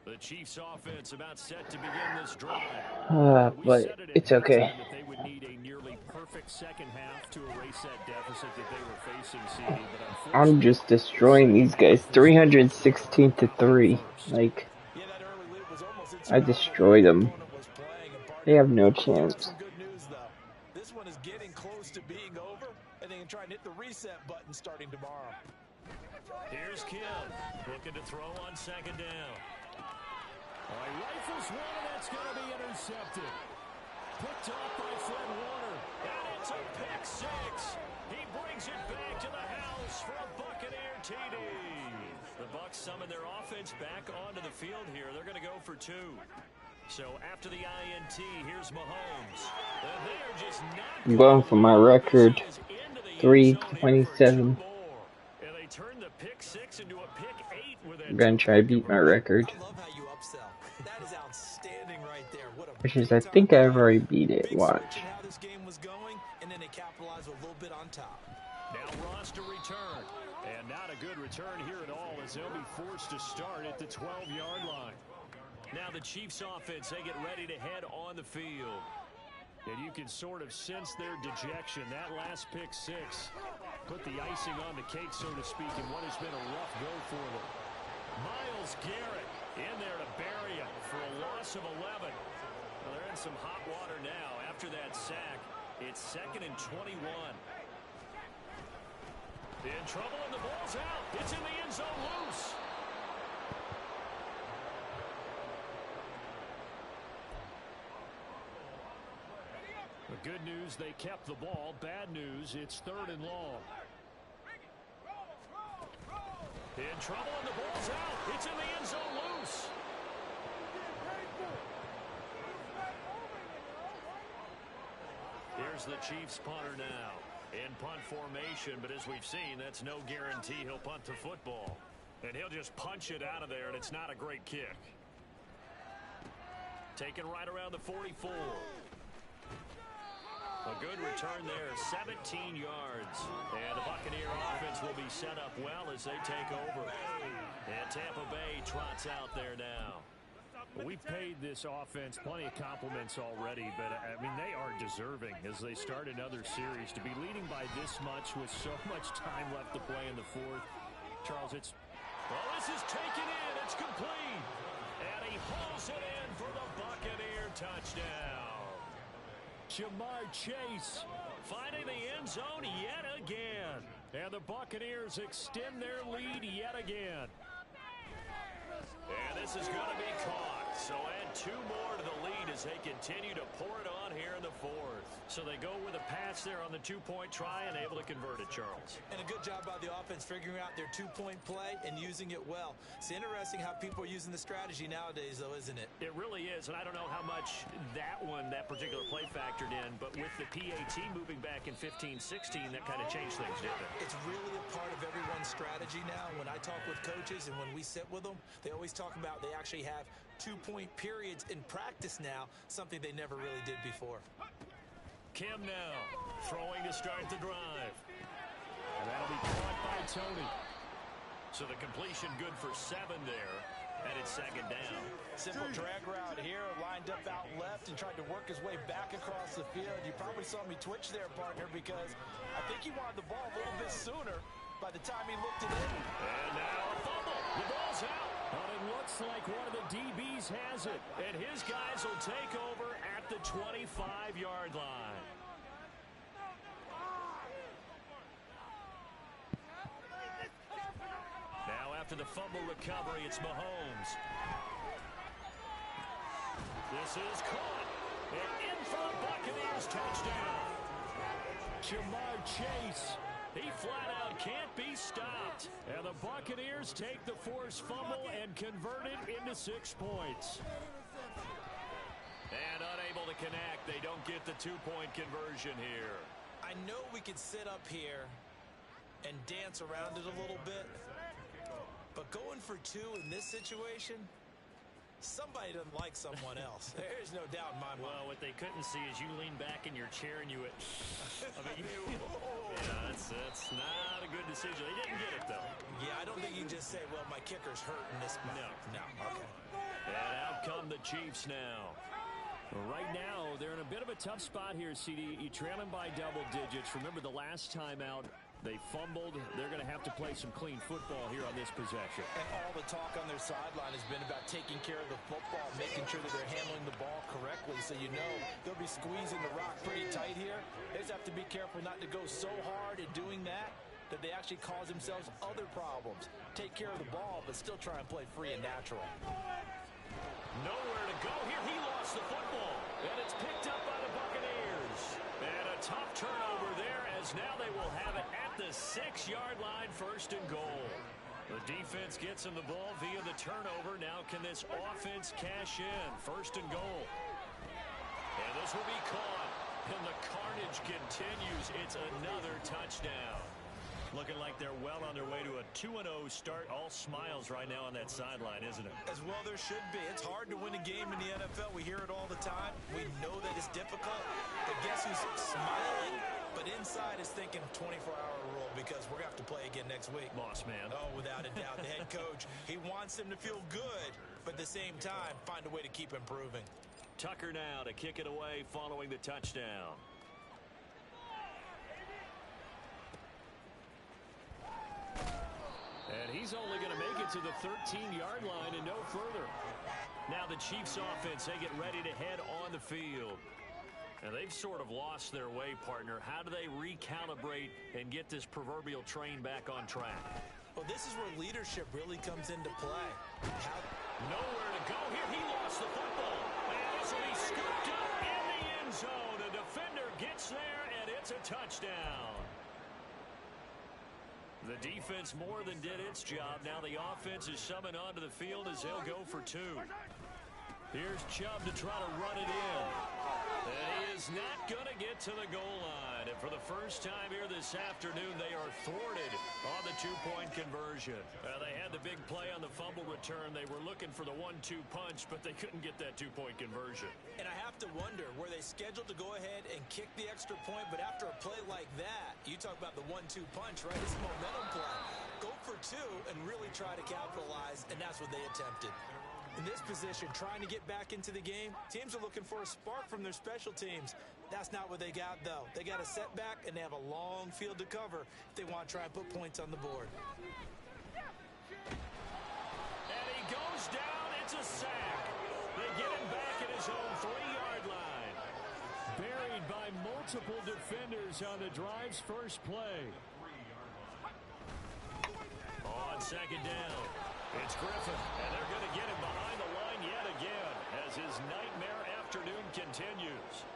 The Chiefs offense about set to begin this drive. But it's okay. They would need a nearly perfect second half to erase that deficit that they were facing, CD. But I'm just destroying these guys. 316-3. Like, I destroyed them. They have no chance. This one is getting close to being over, and they can try and hit the reset button starting tomorrow. Here's Kim looking to throw on second down. He rifles one, and that's going to be intercepted. Picked off by Fred Warner. And it's a pick 6. He brings it back to the house for a Buccaneer TD. The Bucs summon their offense back onto the field here. They're going to go for 2. So after the INT, here's Mahomes. They're just not I'm going for my record. 327. And they turn the pick 6 into a pick 8 with I'm going to try to beat my record. I love how you upsell. That is outstanding right there. What a Which is, I think I've already beat it. Watch. how this game was going, and then they capitalized a little bit on top. Now Ross to return. And not a good return here at all as they'll be forced to start at the 12-yard line. Now the Chiefs offense, they get ready to head on the field. And you can sort of sense their dejection. That last pick 6 put the icing on the cake, so to speak, in what has been a rough go for them. Myles Garrett in there to bury it for a loss of 11. Well, they're in some hot water now after that sack. It's 2nd and 21. In trouble, and the ball's out. It's in the end zone loose. The good news, they kept the ball. Bad news, it's 3rd and long. In trouble, and the ball's out. It's in the end zone loose. Here's the Chiefs punter now. In punt formation, but as we've seen, that's no guarantee he'll punt the football. And he'll just punch it out of there, and it's not a great kick. Taken right around the 44. A good return there, 17 yards. And the Buccaneer offense will be set up well as they take over. And Tampa Bay trots out there now. We've paid this offense plenty of compliments already, but, I mean, they are deserving as they start another series. To be leading by this much with so much time left to play in the 4th. Charles, it's... Well, this is taken in. It's complete. And he hauls it in for the Buccaneer touchdown. Jamar Chase finding the end zone yet again. And the Buccaneers extend their lead yet again. And this is going to be caught. So add 2 more to the lead as they continue to pour it on here in the 4th. So they go with a pass there on the two-point try and able to convert it, Charles. And a good job by the offense figuring out their two-point play and using it well. It's interesting how people are using the strategy nowadays, though, isn't it? It really is, and I don't know how much that particular play factored in, but with the PAT moving back in 15-16, that kind of changed things, didn't it? It's really a part of everyone's strategy now. When I talk with coaches and when we sit with them, they always talk about they actually have two-point periods in practice now, something they never really did before. Kim now, throwing to start the drive. And that'll be caught by Tony. So the completion good for 7 there, and it's second down. Simple drag route here, lined up out left and tried to work his way back across the field. You probably saw me twitch there, partner, because I think he wanted the ball a little bit sooner by the time he looked it in. And now a fumble. The ball's out. But it looks like one of the DBs has it, and his guys will take over at the 25-yard line. Now after the fumble recovery, it's Mahomes. This is caught. And in for the Buccaneers touchdown. Jamar Chase. He flat out can't be stopped. And the Buccaneers take the forced fumble and convert it into 6 points. And unable to connect. They don't get the two-point conversion here. I know we could sit up here and dance around it a little bit, but going for 2 in this situation, somebody doesn't like someone else. There's no doubt in my mind. Well, what they couldn't see is you lean back in your chair and you that's not a good decision. They didn't get it, though. Yeah, I don't think you can just say, well, my kicker's hurt in this. No. Okay. And out come the Chiefs now. Right now, they're in a bit of a tough spot here, CD. You trail them by double digits. Remember the last time out, they fumbled. They're going to have to play some clean football here on this possession. And all the talk on their sideline has been about taking care of the football, making sure that they're handling the ball correctly. So you know they'll be squeezing the rock pretty tight here. They just have to be careful not to go so hard at doing that they actually cause themselves other problems. Take care of the ball, but still try and play free and natural. Nowhere to go here. He lost the football. And it's picked up by the Buccaneers. And a tough turnover there as now they will have it at the 6-yard line, 1st and goal. The defense gets him the ball via the turnover. Now can this offense cash in? 1st and goal. And this will be caught. And the carnage continues. It's another touchdown. Looking like they're well on their way to a 2-0 start. All smiles right now on that sideline, isn't it? As well there should be. It's hard to win a game in the NFL. We hear it all the time. We know that it's difficult. But guess who's smiling? But inside is thinking 24-hour rule because we're going to have to play again next week. Boss man. Oh, without a doubt. The head coach, he wants them to feel good, but at the same time, find a way to keep improving. Tucker now to kick it away following the touchdown. And he's only going to make it to the 13-yard line and no further. Now the Chiefs offense, they get ready to head on the field. And they've sort of lost their way, partner. How do they recalibrate and get this proverbial train back on track? Well, this is where leadership really comes into play. Nowhere to go here. He lost the football. And this will be scooped up in the end zone. The defender gets there, and it's a touchdown. The defense more than did its job. Now the offense is summoned onto the field as they'll go for 2. Here's Chubb to try to run it in. And he is not going to get to the goal line. And for the first time here this afternoon, they are thwarted on the two-point conversion. They had the big play on the fumble return. They were looking for the 1-2 punch, but they couldn't get that two-point conversion. And I have to wonder, were they scheduled to go ahead and kick the extra point? But after a play like that, you talk about the 1-2 punch, right? It's a momentum play. Go for 2 and really try to capitalize, and that's what they attempted. In this position, trying to get back into the game, teams are looking for a spark from their special teams. That's not what they got, though. They got a setback, and they have a long field to cover if they want to try and put points on the board. And he goes down. It's a sack. They get him back at his own 3-yard line. Buried by multiple defenders on the drive's first play. On 2nd down, it's Griffin, and they're going to get him behind the line yet again as his nightmare afternoon continues.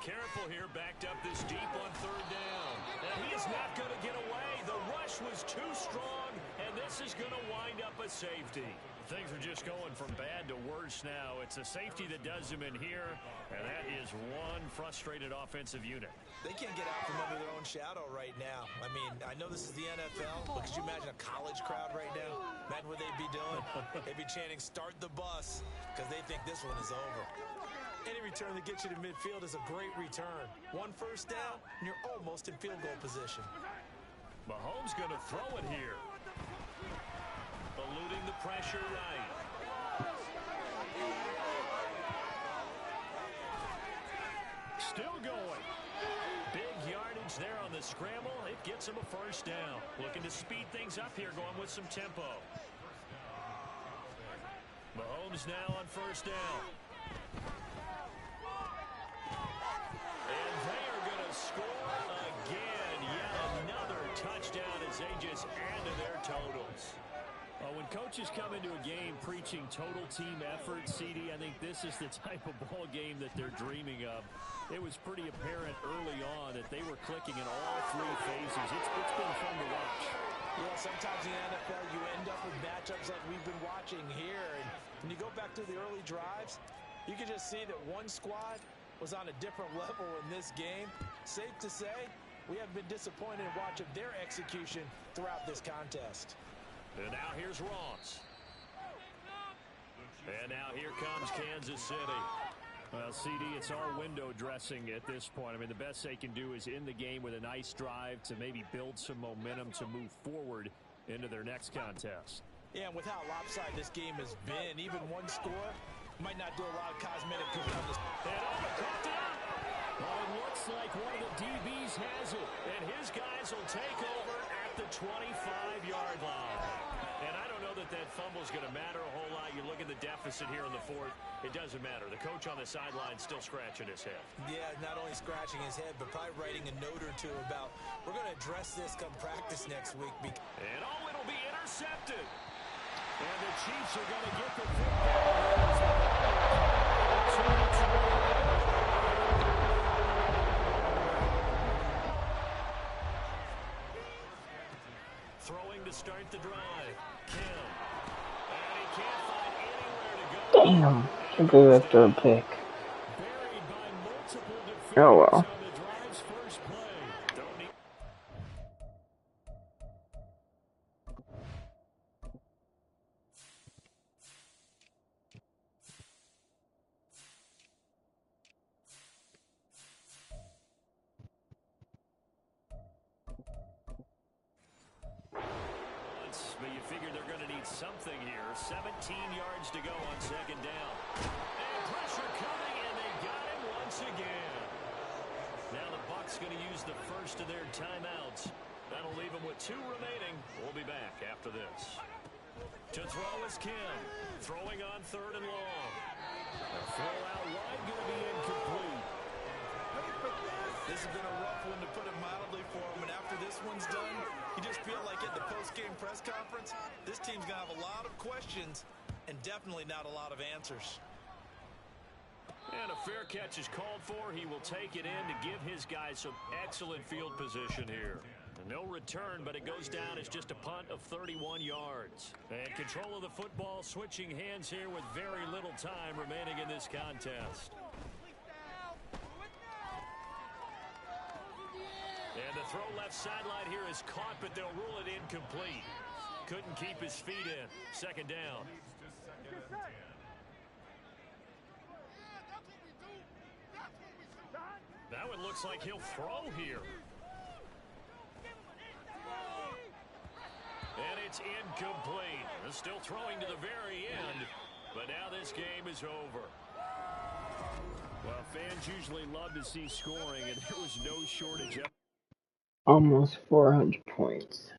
careful here, backed up this deep on third down. And he is not going to get away. The rush was too strong, and this is going to wind up a safety. Things are just going from bad to worse now. It's a safety that does him in here, and that is one frustrated offensive unit. They can't get out from under their own shadow right now. I mean, I know this is the NFL, but could you imagine a college crowd right now? Imagine what they'd be doing. They'd be chanting, "Start the bus," because they think this one is over. Any return that gets you to midfield is a great return. One first down, and you're almost in field goal position. Mahomes going to throw it here. Eluding the pressure right. Still going. Big yardage there on the scramble. It gets him a first down. Looking to speed things up here, going with some tempo. Mahomes now on first down. And they are going to score again. Yet another touchdown as they just add to their totals. When coaches come into a game preaching total team effort, CD, I think this is the type of ball game that they're dreaming of. It was pretty apparent early on that they were clicking in all three phases. It's been fun to watch. Yeah, sometimes in the NFL you end up with matchups like we've been watching here. And when you go back to the early drives, you can just see that one squad was on a different level in this game. Safe to say, we have been disappointed in watching their execution throughout this contest. And now here's Ross. And now here comes Kansas City. Well, CD, it's all window dressing at this point. I mean, the best they can do is end the game with a nice drive to maybe build some momentum to move forward into their next contest. Yeah, and with how lopsided this game has been, even one score might not do a lot of cosmetic good on this. And coughed it up. Well, it looks like one of the DBs has it. And his guys will take over at the 25-yard line. And I don't know that fumble is going to matter a whole lot. You look at the deficit here in the fourth, it doesn't matter. The coach on the sideline still scratching his head. Yeah, not only scratching his head, but probably writing a note or two about, we're going to address this come practice next week. And it'll be intercepted. And the Chiefs are going to get the football. Throwing to start the drive. Kim. And he can't find anywhere to go. Damn, should go after a pick. Buried by multiple defenders Oh well. on the drive's first play. Don't need but you figure they're going to need something here. 17 yards to go on second down. And pressure coming, and they got him once again. Now the Bucs going to use the first of their timeouts. That'll leave them with 2 remaining. We'll be back after this. To throw is Kim. Throwing on third and long. A throw out wide going to be incomplete. This has been a rough one, to put it mildly, for him. And after this one's done, you just feel like at the post-game press conference, this team's going to have a lot of questions and definitely not a lot of answers. And a fair catch is called for. He will take it in to give his guys some excellent field position here. No return, but it goes down as just a punt of 31 yards. And control of the football, switching hands here with very little time remaining in this contest. And the throw left sideline here is caught, but they'll rule it incomplete. Couldn't keep his feet in. Second down. Now it looks like he'll throw here. And it's incomplete. They're still throwing to the very end, but now this game is over. Well, fans usually love to see scoring, and there was no shortage of Almost 400 points.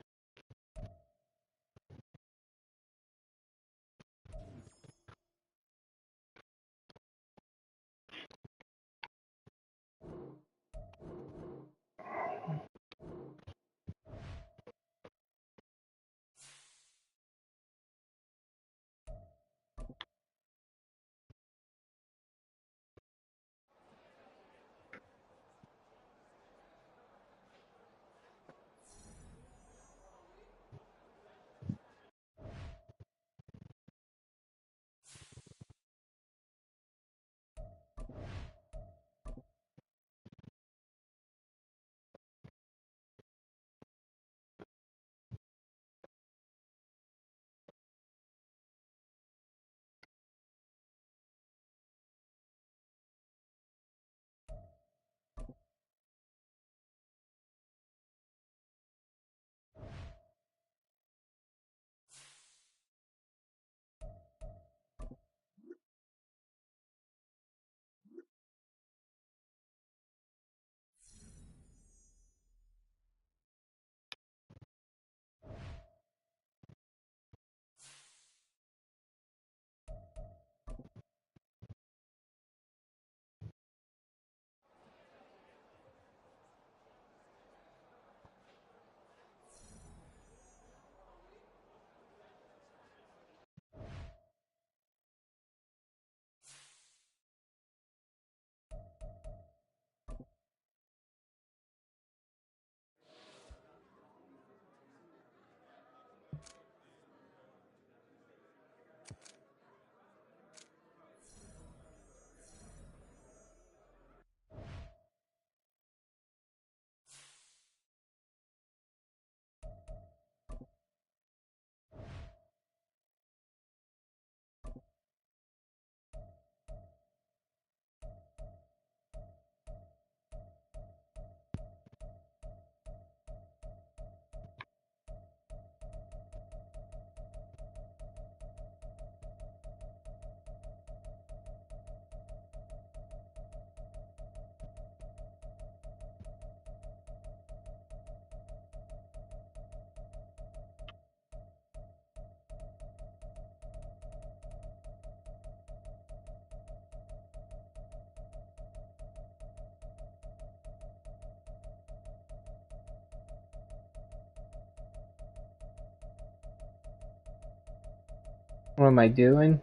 What am I doing?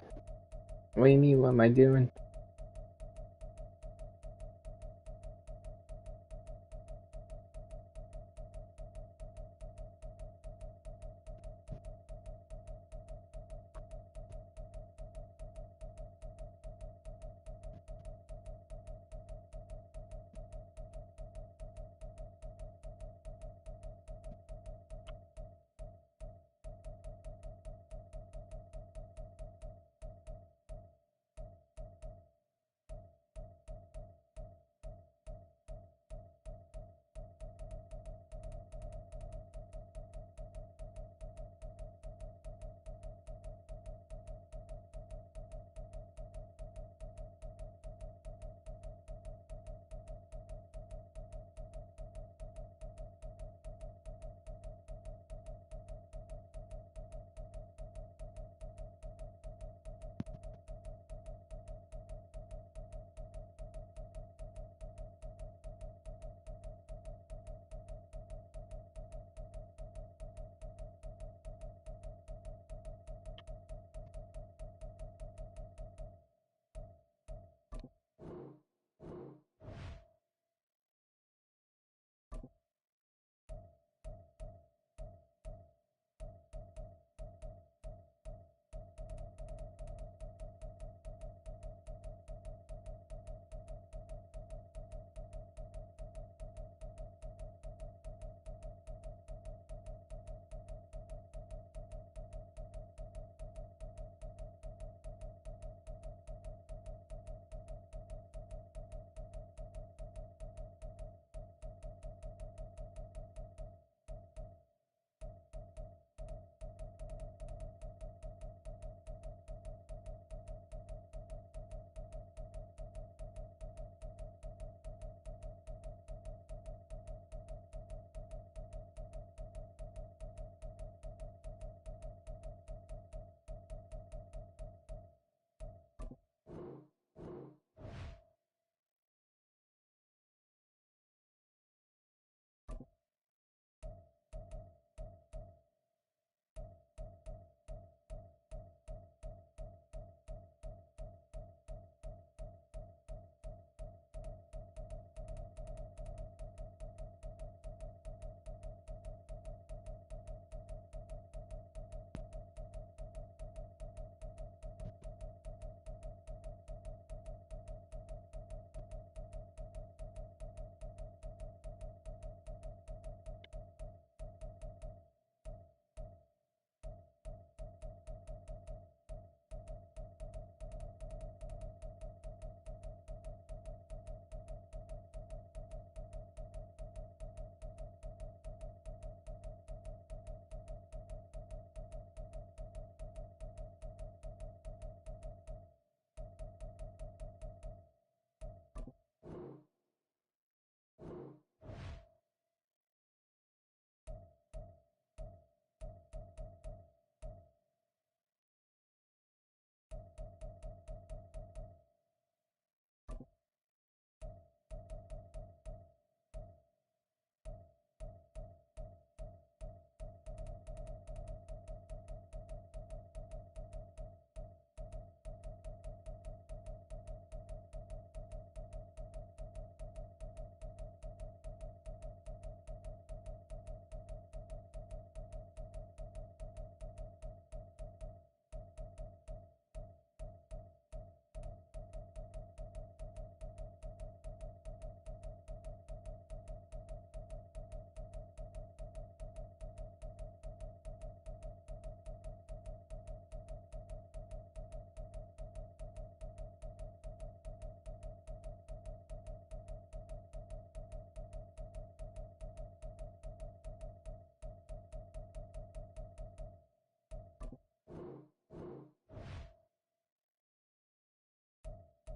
What do you mean, what am I doing?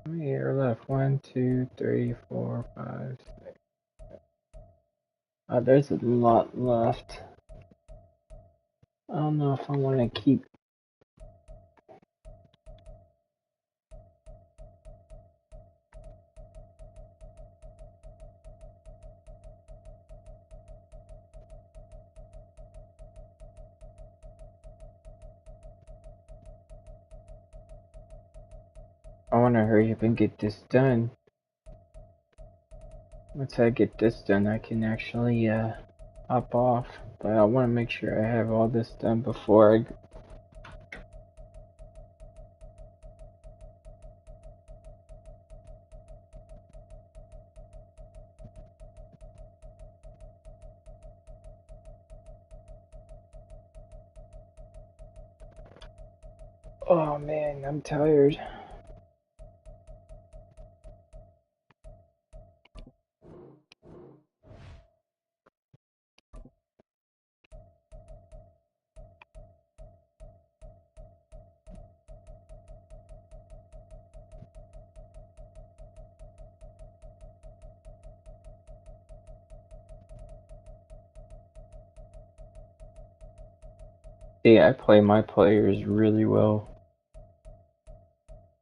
How many are left? 1, 2, 3, 4, 5, 6. Oh, there's a lot left. I don't know if I want to keep. I want to hurry up and get this done. Once I get this done, I can actually hop off. But I want to make sure I have all this done before I. Oh man, I'm tired. See, I play my players really well.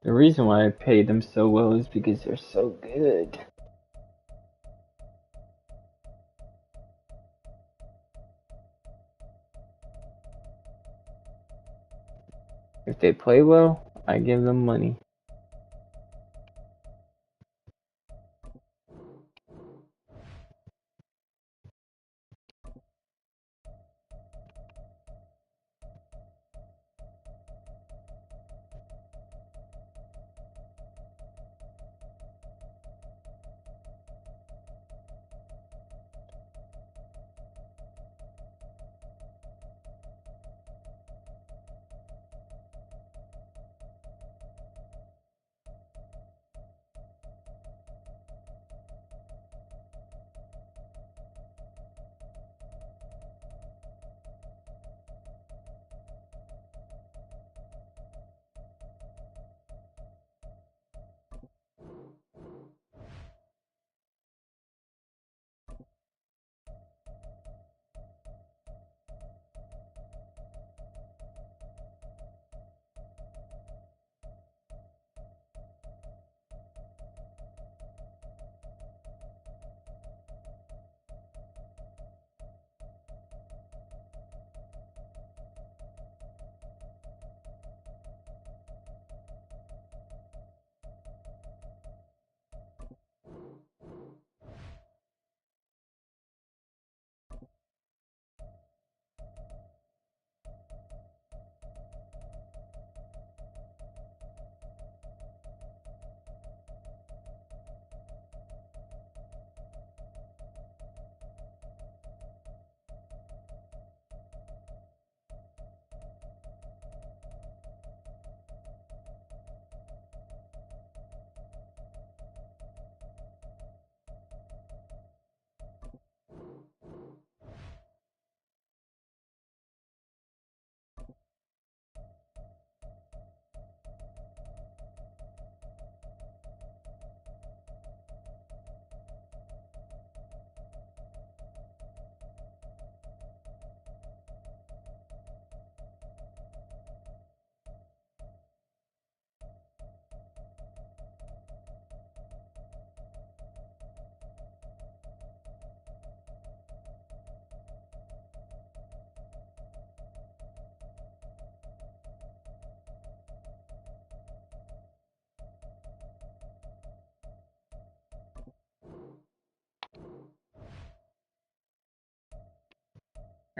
The reason why I pay them so well is because they're so good. If they play well, I give them money.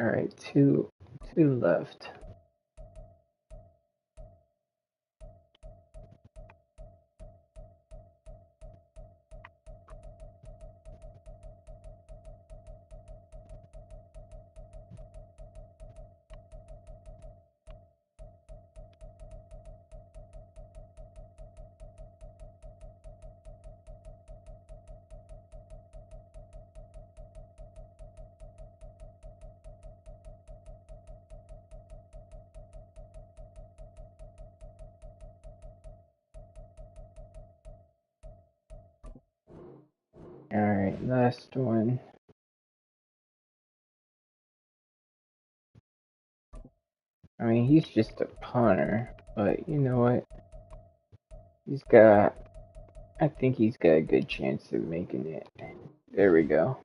Alright, two left. Alright, last one. I mean, he's just a punter, but you know what? I think he's got a good chance of making it. There we go.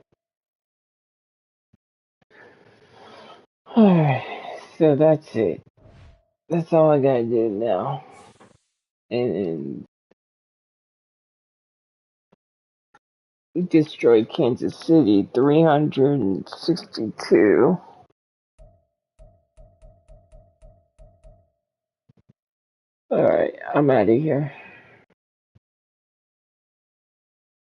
Alright, so that's it. That's all I gotta do now. And destroyed Kansas City 362. Alright, I'm out of here.